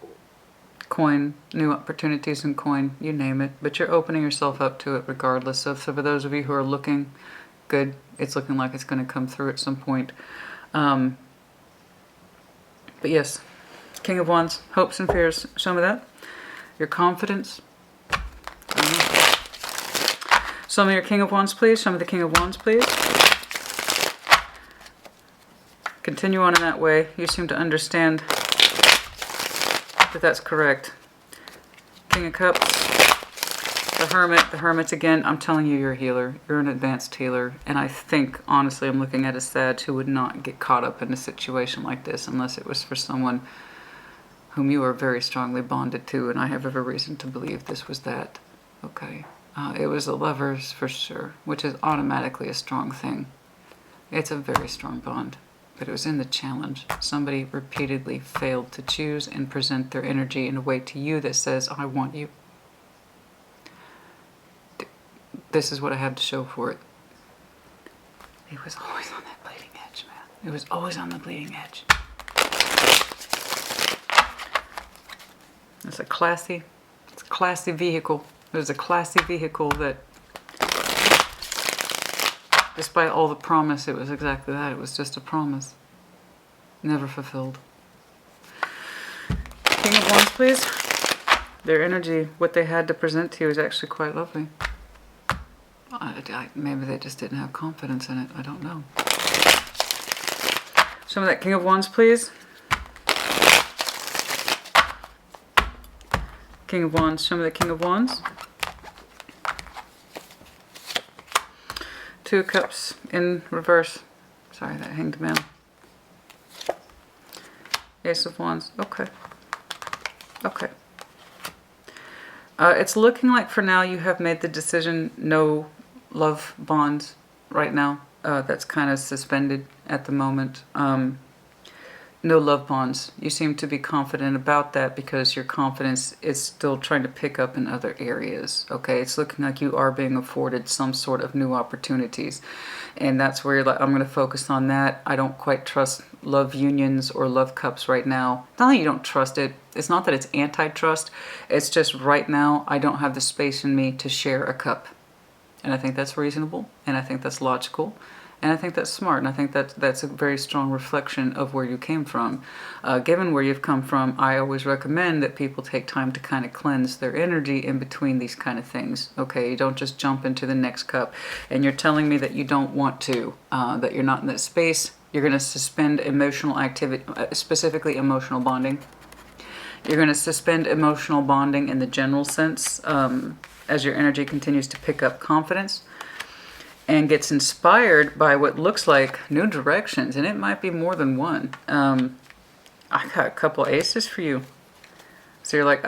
coin, new opportunities in coin, you name it. But you're opening yourself up to it regardless. So for those of you who are looking, good. It's looking like it's going to come through at some point. But yes, King of Wands, hopes and fears. Show me that. Your confidence. Show me your King of Wands, please. Show me the King of Wands, please. Continue on in that way. You seem to understand that that's correct. King of Cups. The Hermit. The Hermit again. I'm telling you, you're a healer. You're an advanced healer. And I think, honestly, I'm looking at a Sag who would not get caught up in a situation like this unless it was for someone whom you are very strongly bonded to. And I have every reason to believe this was that. Okay. It was the Lovers for sure, which is automatically a strong thing. It's a very strong bond. But it was in the challenge. Somebody repeatedly failed to choose and present their energy in a way to you that says, I want you. This is what I have to show for it. It was always on that bleeding edge, man. It was always on the bleeding edge. It's a classy vehicle. It was a classy vehicle that, despite all the promise, it was exactly that. It was just a promise. Never fulfilled. King of Wands, please. Their energy, what they had to present to you is actually quite lovely. Maybe they just didn't have confidence in it. I don't know. Show me that King of Wands, please. King of Wands. Show me the King of Wands. Two of Cups in reverse. Sorry, that Hanged Man. Ace of Wands. Okay. Okay. It's looking like for now you have made the decision no love bonds right now. That's kind of suspended at the moment. No love bonds. You seem to be confident about that because your confidence is still trying to pick up in other areas. Okay, it's looking like you are being afforded some sort of new opportunities. And that's where you're like, I'm going to focus on that. I don't quite trust love unions or love cups right now. Not that you don't trust it. It's not that it's antitrust. It's just right now I don't have the space in me to share a cup. And I think that's reasonable. And I think that's logical. And I think that's smart, and I think that's a very strong reflection of where you came from. Given where you've come from, I always recommend that people take time to kind of cleanse their energy in between these kind of things. Okay, you don't just jump into the next cup. And you're telling me that you don't want to, that you're not in that space. You're going to suspend emotional activity, specifically emotional bonding. You're going to suspend emotional bonding in the general sense as your energy continues to pick up confidence. And gets inspired by what looks like new directions. And it might be more than one. I got a couple aces for you. So you're like,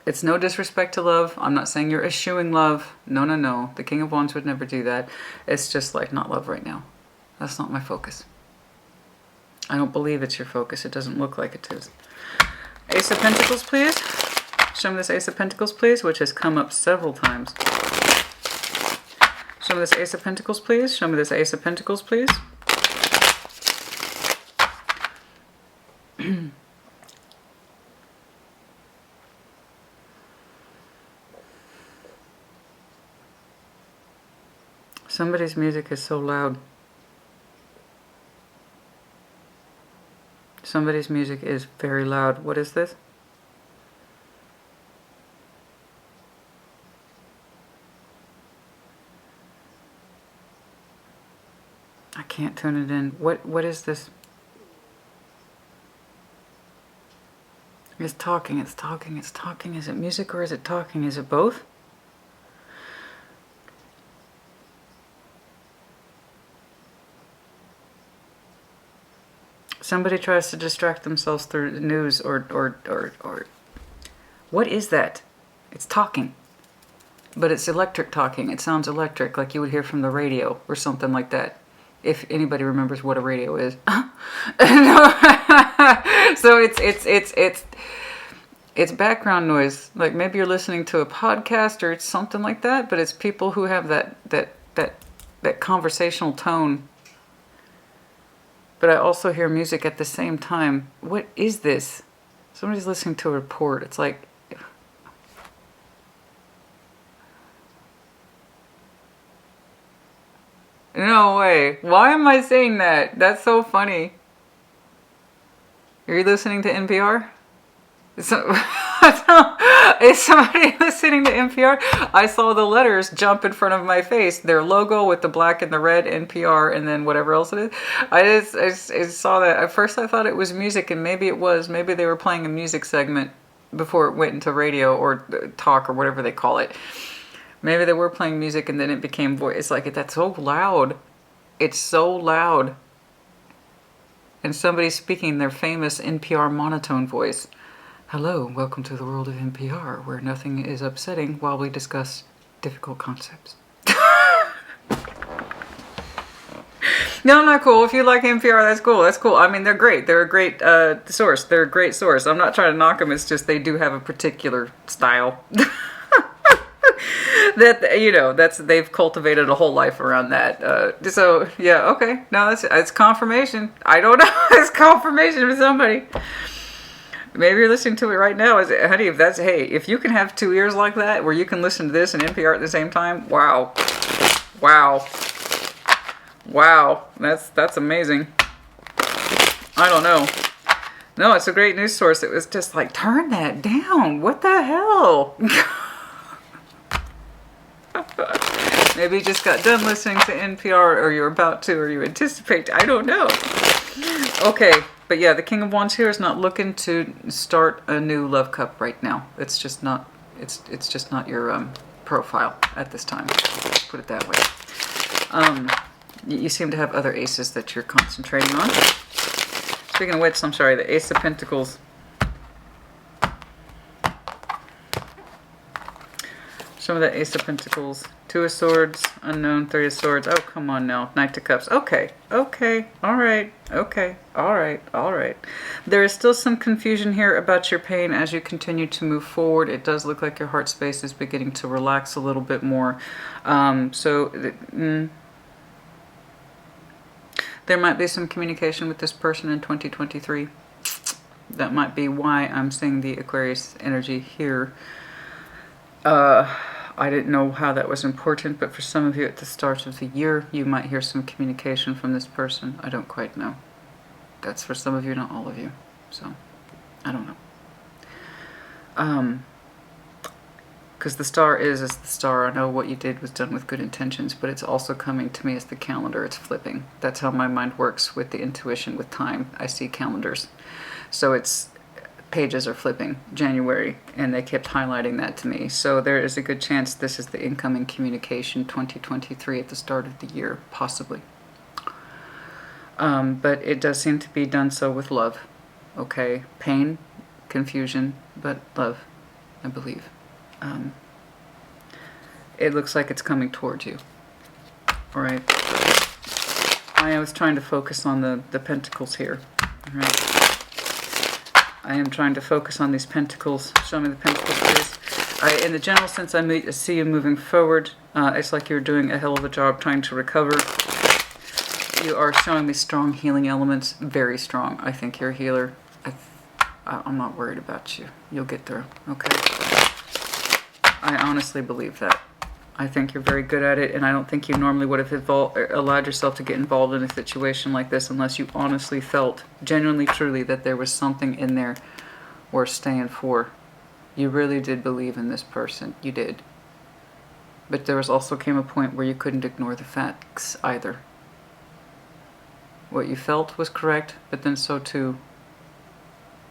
it's no disrespect to love. I'm not saying you're eschewing love. No, no, no. The King of Wands would never do that. It's just like, not love right now. That's not my focus. I don't believe it's your focus. It doesn't look like it is. Ace of Pentacles, please. Show me this Ace of Pentacles, please, which has come up several times. Show me this Ace of Pentacles, please. Show me this Ace of Pentacles, please. Somebody's music is so loud. Somebody's music is very loud. What is this? I can't turn it in. What is this? It's talking, it's talking, it's talking. Is it music or is it talking? Is it both? Somebody tries to distract themselves through the news or what is that? It's talking. But it's electric talking. It sounds electric, like you would hear from the radio or something like that. If anybody remembers what a radio is. So it's background noise. Like maybe you're listening to a podcast or it's something like that, but it's people who have that conversational tone. But I also hear music at the same time. What is this? Somebody's listening to a report. It's like... No way. Why am I saying that? That's so funny. Are you listening to NPR? So, is somebody listening to NPR? I saw the letters jump in front of my face. Their logo with the black and the red, NPR, and then whatever else it is. I just saw that. At first I thought it was music, and maybe it was. Maybe they were playing a music segment before it went into radio or talk or whatever they call it. Maybe they were playing music and then it became voice. It's like, that's so loud. It's so loud. And somebody's speaking their famous NPR monotone voice. Hello, welcome to the world of NPR, where nothing is upsetting while we discuss difficult concepts. No, not cool. If you like NPR, that's cool. That's cool. I mean, they're great. They're a great source. They're a great source. I'm not trying to knock them. It's just they do have a particular style. That, you know, they've cultivated a whole life around that. So yeah, okay. No, it's confirmation. I don't know. It's confirmation for somebody. Maybe you're listening to it right now. Honey, if you can have two ears like that, where you can listen to this and NPR at the same time, wow, that's amazing. I don't know. No, it's a great news source. It was just like, turn that down. What the hell? Maybe you just got done listening to NPR, or you're about to, or you anticipate. I don't know. Okay, but yeah, the King of Wands here is not looking to start a new love cup right now. It's just not. It's just not your profile at this time. Let's put it that way. You seem to have other aces that you're concentrating on. Speaking of which, I'm sorry, the Ace of Pentacles. Some of the Ace of Pentacles, Two of Swords, Unknown, Three of Swords. Oh, come on now. Knight of Cups. Okay. All right. There is still some confusion here about your pain as you continue to move forward. It does look like your heart space is beginning to relax a little bit more. There might be some communication with this person in 2023. That might be why I'm seeing the Aquarius energy here. I didn't know how that was important, but for some of you at the start of the year, you might hear some communication from this person. I don't quite know. That's for some of you, not all of you. So, I don't know. Because the star is the star. I know what you did was done with good intentions, but it's also coming to me as the calendar. It's flipping. That's how my mind works with the intuition, with time. I see calendars. So it's... pages are flipping January, and they kept highlighting that to me. So there is a good chance this is the incoming communication 2023 at the start of the year, possibly. But it does seem to be done so with love. Okay, pain, confusion, but love, I believe. It looks like it's coming towards you. All right. I was trying to focus on the pentacles here. All right. I am trying to focus on these pentacles. Show me the pentacles, please. In the general sense, I see you moving forward. It's like you're doing a hell of a job trying to recover. You are showing me strong healing elements. Very strong. I think you're a healer. I'm not worried about you. You'll get through. Okay? I honestly believe that. I think you're very good at it, and I don't think you normally would have allowed yourself to get involved in a situation like this unless you honestly felt, genuinely, truly, that there was something in there worth staying for. You really did believe in this person. You did. But there also came a point where you couldn't ignore the facts either. What you felt was correct, but then so too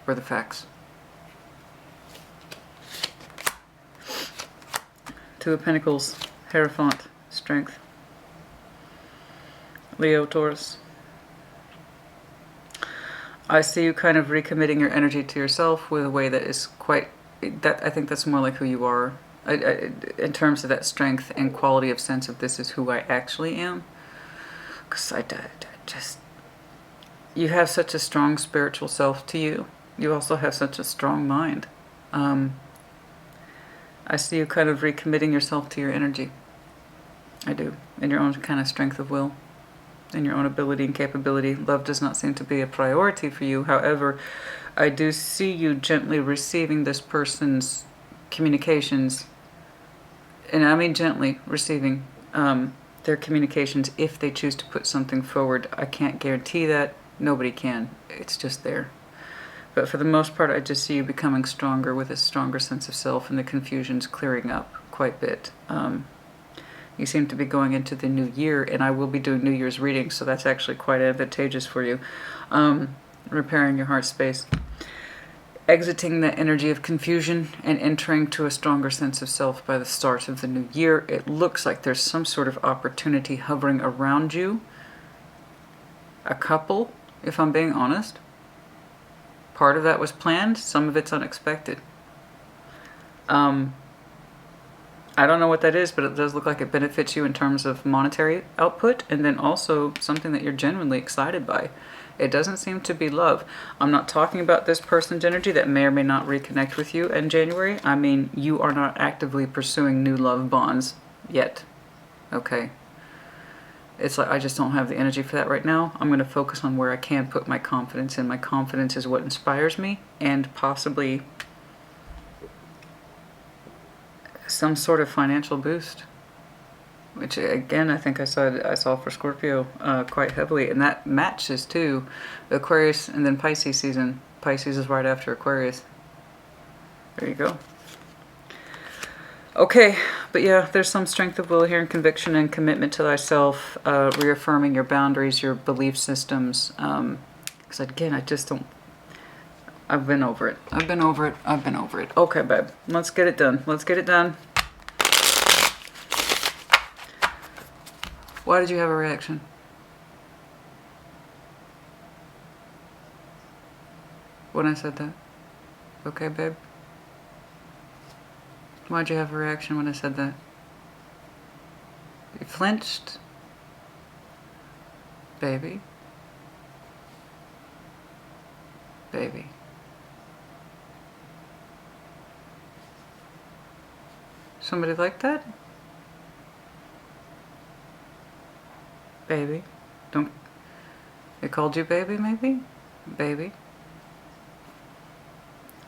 were the facts. Two of Pentacles, Hierophant, Strength. Leo, Taurus. I see you kind of recommitting your energy to yourself with a way that is quite... I think that's more like who you are. In terms of that strength and quality of sense of this is who I actually am. Because I just... You have such a strong spiritual self to you. You also have such a strong mind. I see you kind of recommitting yourself to your energy. I do. And your own kind of strength of will. in your own ability and capability. Love does not seem to be a priority for you. However, I do see you gently receiving this person's communications, and I mean gently receiving their communications if they choose to put something forward. I can't guarantee that. Nobody can. It's just there. But for the most part, I just see you becoming stronger with a stronger sense of self, and the confusion's clearing up quite a bit. You seem to be going into the new year, and I will be doing New Year's readings, so that's actually quite advantageous for you. Repairing your heart space. Exiting the energy of confusion and entering to a stronger sense of self by the start of the new year. It looks like there's some sort of opportunity hovering around you. A couple, if I'm being honest. Part of that was planned, some of it's unexpected. I don't know what that is, but it does look like it benefits you in terms of monetary output, and then also something that you're genuinely excited by. It doesn't seem to be love. I'm not talking about this person's energy that may or may not reconnect with you in January. I mean, you are not actively pursuing new love bonds yet. Okay? It's like, I just don't have the energy for that right now. I'm going to focus on where I can put my confidence in. My confidence is what inspires me, and possibly some sort of financial boost, which again I think I saw for Scorpio quite heavily, and that matches too Aquarius and then Pisces season. Pisces is right after Aquarius. There you go. Okay, but yeah, there's some strength of will here and conviction and commitment to thyself, reaffirming your boundaries, your belief systems. Because again, I just don't. I've been over it. I've been over it. I've been over it. Okay, babe. Let's get it done. Let's get it done. Why did you have a reaction? When I said that? Okay, babe. Why'd you have a reaction when I said that? You flinched? Baby. Baby. Somebody like that? Baby. Don't... They called you baby, maybe? Baby.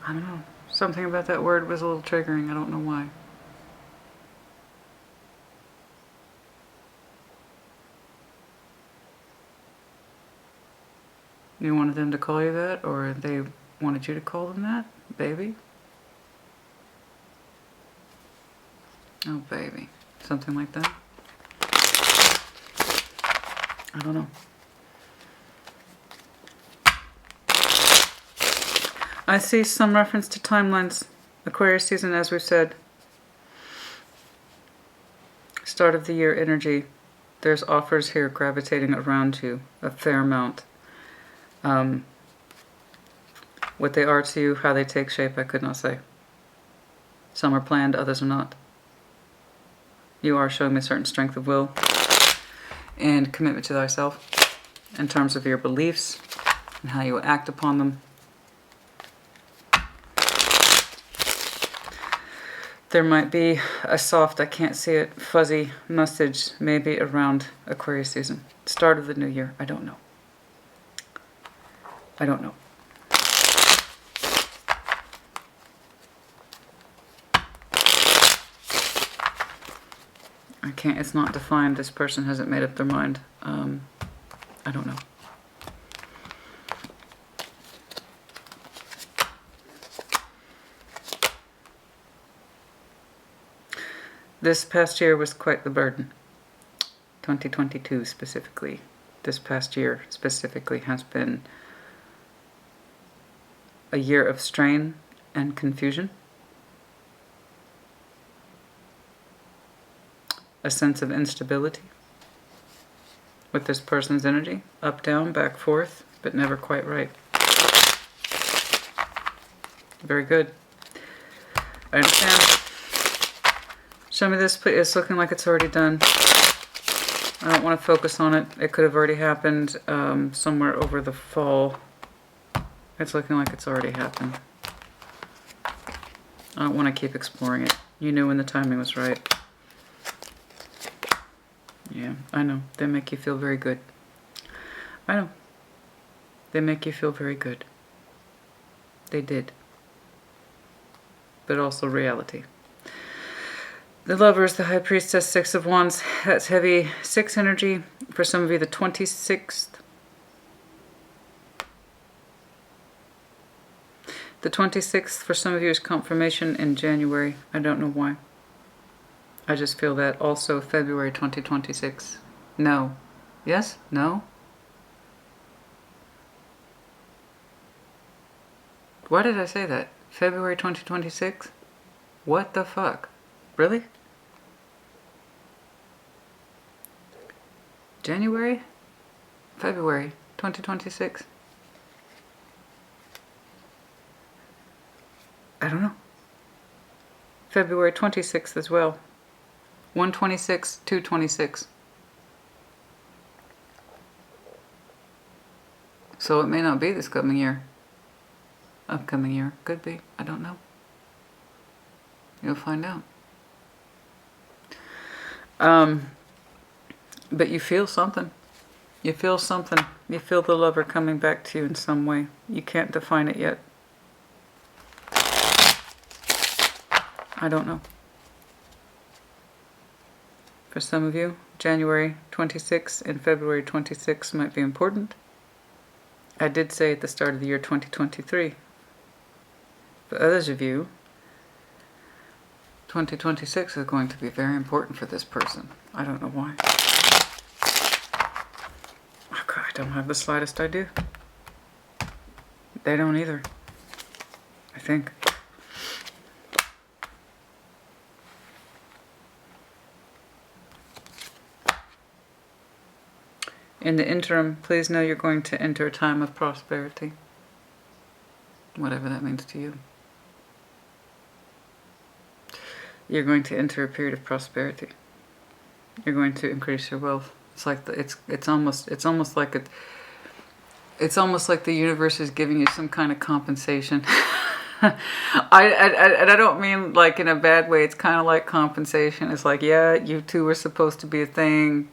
I don't know. Something about that word was a little triggering. I don't know why. You wanted them to call you that, or they wanted you to call them that? Baby? Oh, baby. Something like that? I don't know. I see some reference to timelines. Aquarius season, as we've said. Start of the year energy. There's offers here gravitating around you. A fair amount. What they are to you, how they take shape, I could not say. Some are planned, others are not. You are showing me a certain strength of will and commitment to thyself in terms of your beliefs and how you act upon them. There might be a soft, I can't see it, fuzzy message maybe around Aquarius season. Start of the new year. I don't know. I don't know. I can't, it's not defined. This person hasn't made up their mind. I don't know. This past year was quite the burden. 2022 specifically. This past year specifically has been a year of strain and confusion. A sense of instability with this person's energy. Up, down, back, forth, but never quite right. Very good. I understand. Show me this, please. It's looking like it's already done. I don't want to focus on it. It could have already happened somewhere over the fall. It's looking like it's already happened. I don't want to keep exploring it. You knew when the timing was right. Yeah, I know. They make you feel very good. I know. They make you feel very good. They did. But also reality. The Lovers, the High Priestess, Six of Wands. That's heavy 6 energy. For some of you, the 26th. The 26th for some of you is confirmation in January. I don't know why. I just feel that. Also February 2026. No. Yes? No? Why did I say that? February 2026? What the fuck? Really? January? February 2026? I don't know. February 26th as well. 126, 226. So it may not be this coming year. Upcoming year. Could be. I don't know. You'll find out. But you feel something. You feel something. You feel the lover coming back to you in some way. You can't define it yet. I don't know. For some of you, January 26 and February 26 might be important. I did say at the start of the year 2023. For others of you, 2026 is going to be very important for this person. I don't know why. Oh God, I don't have the slightest idea. They don't either, I think. In the interim, please know you're going to enter a time of prosperity. Whatever that means to you. You're going to enter a period of prosperity. You're going to increase your wealth. It's like it's almost like the universe is giving you some kind of compensation. I don't mean like in a bad way. It's kind of like compensation. It's like, yeah, you two were supposed to be a thing.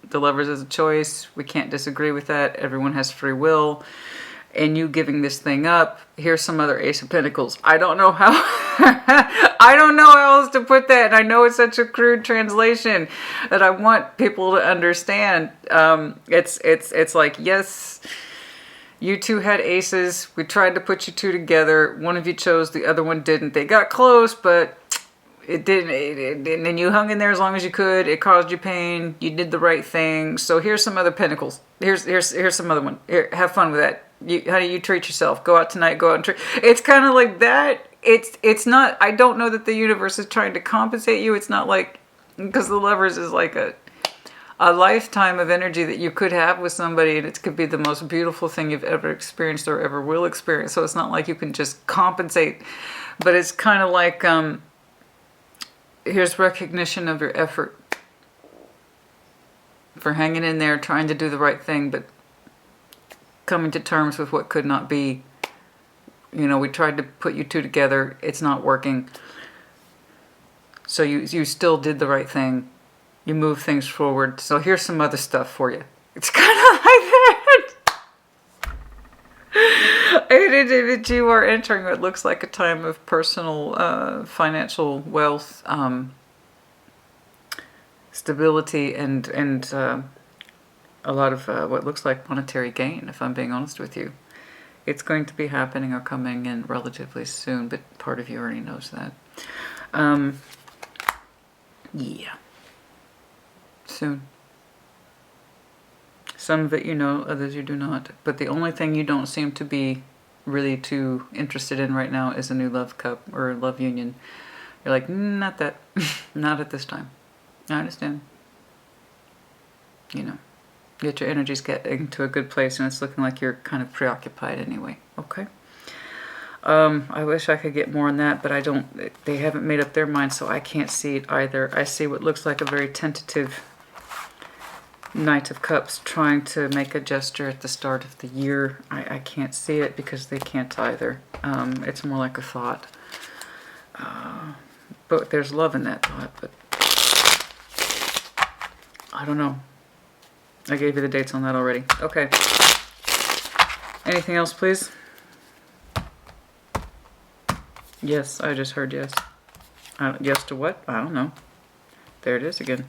The Lovers is a choice. We can't disagree with that. Everyone has free will. And you giving this thing up. Here's some other Ace of Pentacles. I don't know how. I don't know how else to put that. And I know it's such a crude translation that I want people to understand. It's like, yes, you two had aces. We tried to put you two together. One of you chose, the other one didn't. They got close, but it didn't. And you hung in there as long as you could. It caused you pain. You did the right thing. So here's some other pentacles. Here's some other one. Here, have fun with that. How do you treat yourself? Go out tonight. Go out and treat. It's kind of like that. It's not. I don't know that the universe is trying to compensate you. It's not like, because the Lovers is like a lifetime of energy that you could have with somebody, and it could be the most beautiful thing you've ever experienced or ever will experience. So it's not like you can just compensate, but it's kind of like here's recognition of your effort for hanging in there, trying to do the right thing, but coming to terms with what could not be. You know, we tried to put you two together. It's not working. So you still did the right thing. You move things forward. So here's some other stuff for you. It's kind of like that. And you are entering what looks like a time of personal financial wealth, stability, and a lot of what looks like monetary gain, if I'm being honest with you. It's going to be happening or coming in relatively soon, but part of you already knows that. Yeah. Soon. Some of it you know, others you do not. But the only thing you don't seem to be really too interested in right now is a new love cup or love union. You're like, not that. Not at this time. I understand. You know. Get your energies getting to a good place, and it's looking like you're kind of preoccupied anyway. Okay. I wish I could get more on that, but I don't. They haven't made up their mind, so I can't see it either. I see what looks like a very tentative Knight of Cups trying to make a gesture at the start of the year. I can't see it because they can't either. It's more like a thought. But there's love in that thought, but I don't know. I gave you the dates on that already. Okay. Anything else, please? Yes, I just heard yes. Yes to what? I don't know. There it is again.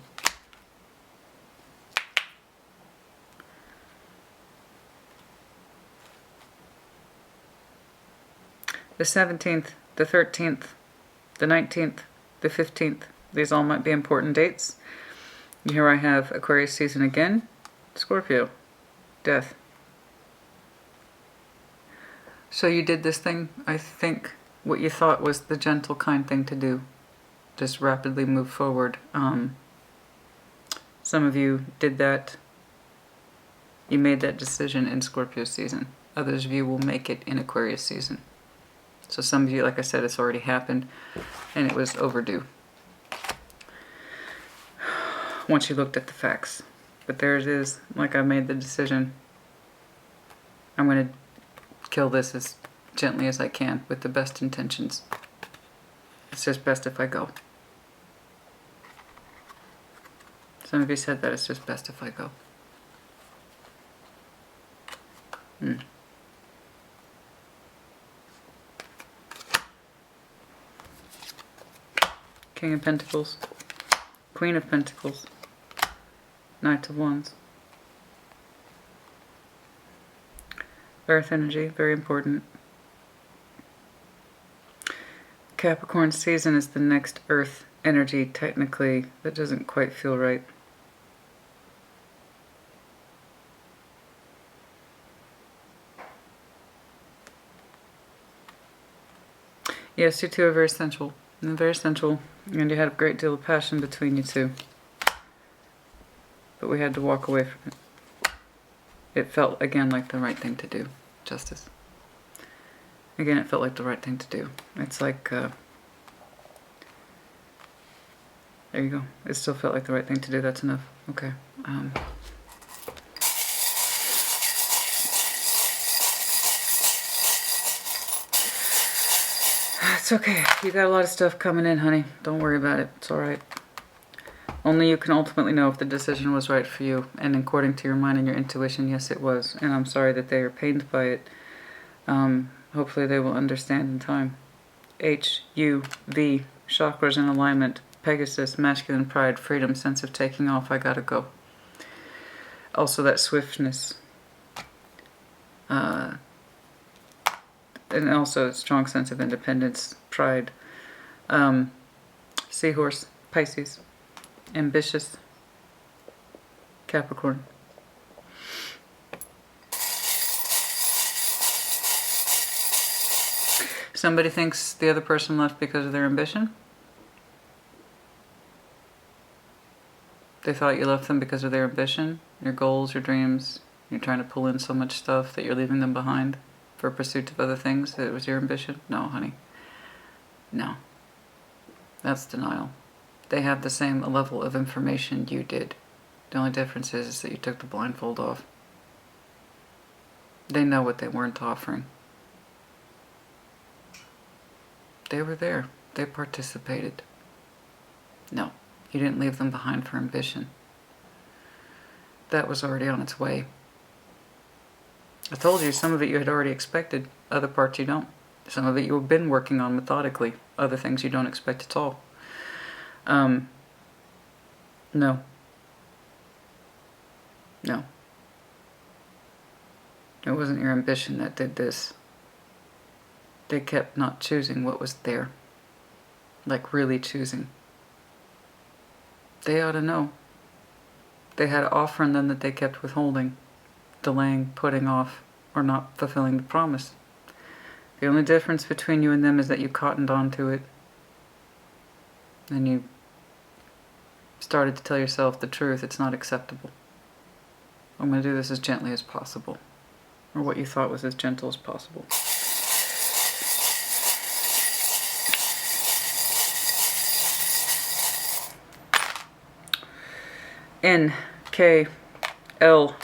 The 17th, the 13th, the 19th, the 15th. These all might be important dates. Here I have Aquarius season again. Scorpio. Death. So you did this thing, I think, what you thought was the gentle, kind thing to do. Just rapidly move forward. Some of you did that. You made that decision in Scorpio season. Others of you will make it in Aquarius season. So some of you, like I said, it's already happened and it was overdue once you looked at the facts. But there it is. Like, I made the decision. I'm going to kill this as gently as I can with the best intentions. It's just best if I go. Some of you said that it's just best if I go. King of Pentacles, Queen of Pentacles, Knight of Wands. Earth energy, very important. Capricorn season is the next Earth energy, technically. That doesn't quite feel right. Yes, you two are very sensual. And very sensual. And you had a great deal of passion between you two. But we had to walk away from it. It felt, again, like the right thing to do. Justice. Again, it felt like the right thing to do. It's like, there you go. It still felt like the right thing to do. That's enough. Okay. It's okay. You got a lot of stuff coming in, honey. Don't worry about it. It's alright. Only you can ultimately know if the decision was right for you. And according to your mind and your intuition, yes, it was. And I'm sorry that they are pained by it. Hopefully they will understand in time. H-U-V, chakras in alignment. Pegasus, masculine pride, freedom, sense of taking off. I gotta go. Also that swiftness. And also a strong sense of independence, pride. Seahorse, Pisces. Ambitious, Capricorn. Somebody thinks the other person left because of their ambition. They thought you left them because of their ambition, your goals, your dreams. You're trying to pull in so much stuff that you're leaving them behind for pursuit of other things. That it was your ambition. No, honey. No. That's denial. They have the same level of information you did. The only difference is that you took the blindfold off. They know what they weren't offering. They were there. They participated. No, you didn't leave them behind for ambition. That was already on its way. I told you, some of it you had already expected. Other parts you don't. Some of it you have been working on methodically. Other things you don't expect at all. No. No. It wasn't your ambition that did this. They kept not choosing what was there. Like really choosing. They ought to know. They had an offer in them that they kept withholding, delaying, putting off, or not fulfilling the promise. The only difference between you and them is that you cottoned on to it. And you started to tell yourself the truth. It's not acceptable. I'm going to do this as gently as possible. Or what you thought was as gentle as possible. N, K, L,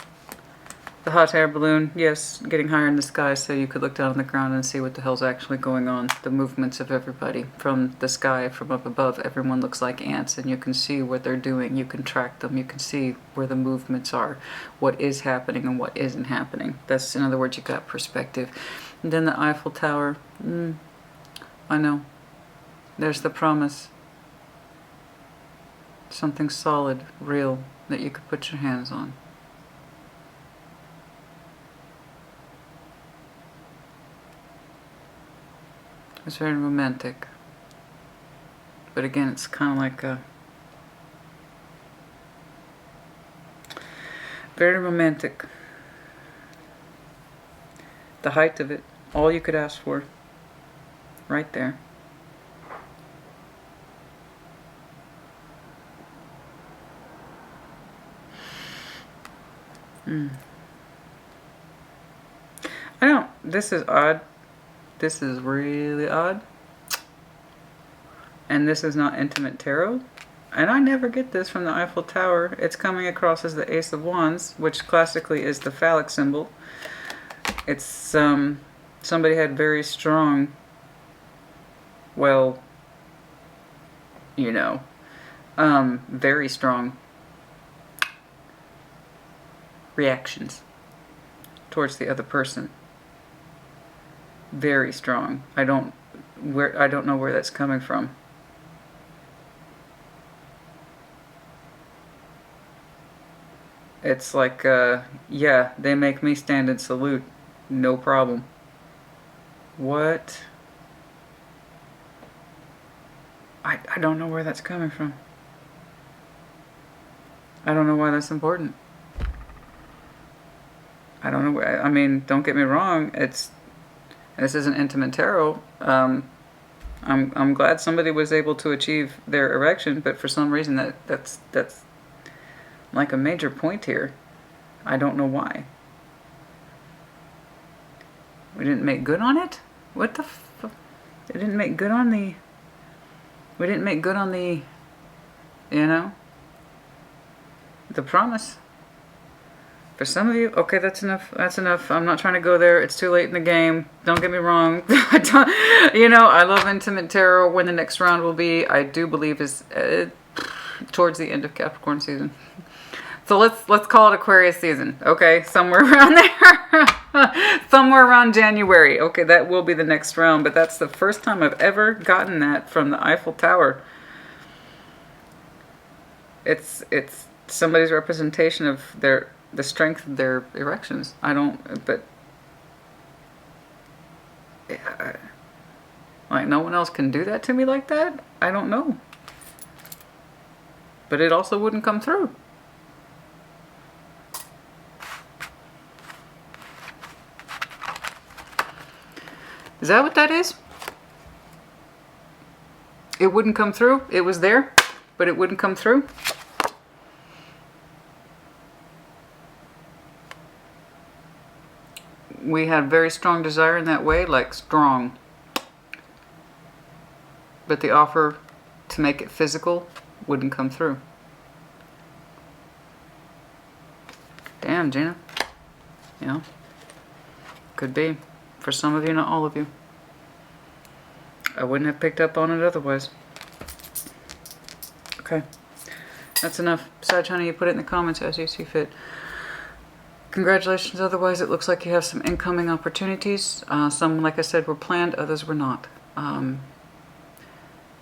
The hot air balloon, yes, getting higher in the sky so you could look down on the ground and see what the hell's actually going on. The movements of everybody from the sky, from up above, everyone looks like ants and you can see what they're doing. You can track them. You can see where the movements are, what is happening and what isn't happening. That's, in other words, you got perspective. And then the Eiffel Tower, I know. There's the promise. Something solid, real, that you could put your hands on. It's very romantic. But again, it's kind of like a... very romantic. The height of it, all you could ask for. Right there. I don't... this is odd. This is really odd. And this is not intimate tarot. And I never get this from the Eiffel Tower. It's coming across as the Ace of Wands, which classically is the phallic symbol. It's, somebody had very strong, well, you know, very strong reactions towards the other person. Very strong. I don't know where that's coming from. It's like, yeah, they make me stand and salute. No problem. What? I don't know where that's coming from. I don't know why that's important. I don't know. I mean, don't get me wrong. This isn't intimate tarot. I'm glad somebody was able to achieve their erection, but for some reason that's like a major point here. I don't know why. We didn't make good on it? What the fuck? They didn't make good on the... we didn't make good on the... you know? The promise. For some of you, okay, that's enough. That's enough. I'm not trying to go there. It's too late in the game. Don't get me wrong. You know, I love intimate tarot. When the next round will be, I do believe is towards the end of Capricorn season. So let's call it Aquarius season. Okay, somewhere around there. Somewhere around January. Okay, that will be the next round. But that's the first time I've ever gotten that from the Eiffel Tower. It's somebody's representation of the strength of their erections. I don't, but like no one else can do that to me like that? I don't know. But it also wouldn't come through. Is that what that is? It wouldn't come through? It was there, but it wouldn't come through? We had very strong desire in that way, like strong. But the offer to make it physical wouldn't come through. Damn, Gina. You know, could be. For some of you, not all of you. I wouldn't have picked up on it otherwise. Okay. That's enough. Sag, honey, you put it in the comments as you see fit. Congratulations. Otherwise, it looks like you have some incoming opportunities. Some, like I said, were planned. Others were not.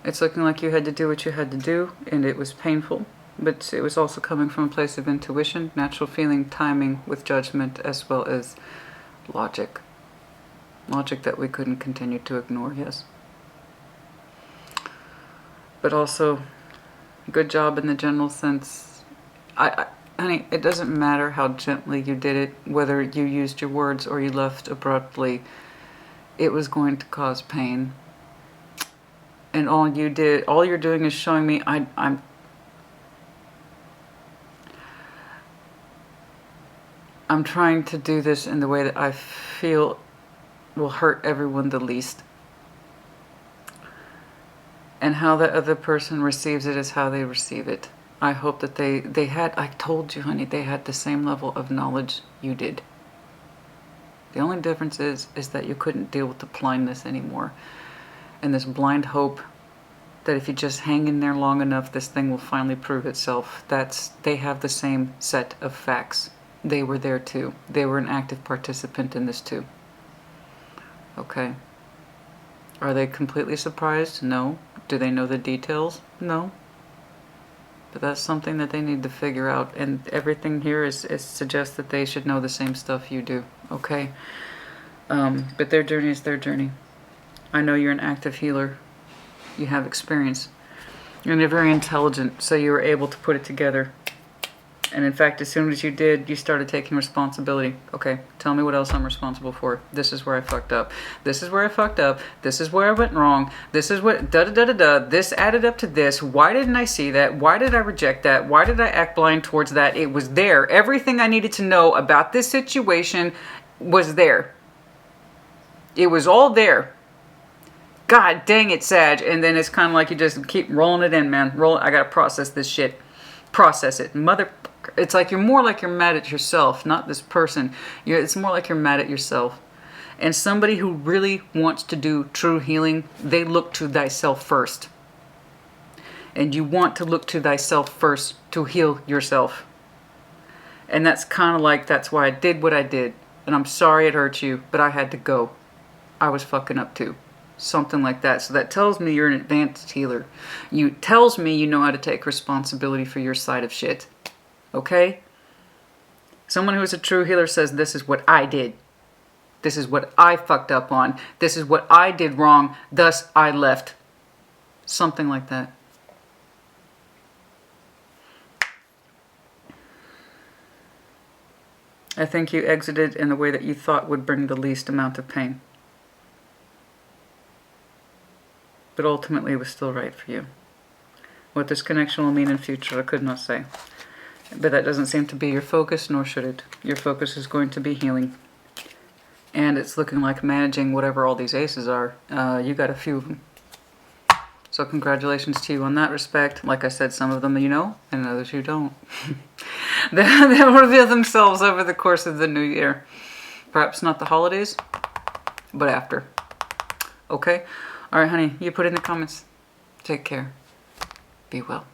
It's looking like you had to do what you had to do, and it was painful. But it was also coming from a place of intuition, natural feeling, timing with judgment, as well as logic. Logic that we couldn't continue to ignore, yes. But also, good job in the general sense. Honey, it doesn't matter how gently you did it, whether you used your words or you left abruptly. It was going to cause pain. And all you're doing is showing me I'm trying to do this in the way that I feel will hurt everyone the least. And how the other person receives it is how they receive it. I hope that they had, I told you, honey, they had the same level of knowledge you did. The only difference is that you couldn't deal with the blindness anymore. And this blind hope that if you just hang in there long enough, this thing will finally prove itself. They have the same set of facts. They were there too. They were an active participant in this too. Okay. Are they completely surprised? No. Do they know the details? No. But that's something that they need to figure out. And everything here is suggests that they should know the same stuff you do. Okay? But their journey is their journey. I know you're an active healer. You have experience. And you're very intelligent, so you were able to put it together. And in fact, as soon as you did, you started taking responsibility. Okay, tell me what else I'm responsible for. This is where I fucked up. This is where I fucked up. This is where I went wrong. This is what da-da-da-da-da. This added up to this. Why didn't I see that? Why did I reject that? Why did I act blind towards that? It was there. Everything I needed to know about this situation was there. It was all there. God dang it, Sag. And then it's kind of like you just keep rolling it in, man. I gotta process this shit. Process it. It's like you're more like you're mad at yourself, not this person. It's more like you're mad at yourself. And somebody who really wants to do true healing, they look to thyself first. And you want to look to thyself first to heal yourself. And that's kind of like, that's why I did what I did. And I'm sorry it hurt you, but I had to go. I was fucking up too. Something like that. So that tells me you're an advanced healer. Tells me you know how to take responsibility for your side of shit. Okay? Someone who is a true healer says, this is what I did. This is what I fucked up on. This is what I did wrong. Thus, I left. Something like that. I think you exited in the way that you thought would bring the least amount of pain. But ultimately, it was still right for you. What this connection will mean in future, I could not say. But that doesn't seem to be your focus, nor should it. Your focus is going to be healing. And it's looking like managing whatever all these aces are. You got a few of them. So congratulations to you on that respect. Like I said, some of them you know, and others you don't. They'll reveal themselves over the course of the new year. Perhaps not the holidays, but after. Okay? All right, honey, you put it in the comments. Take care. Be well.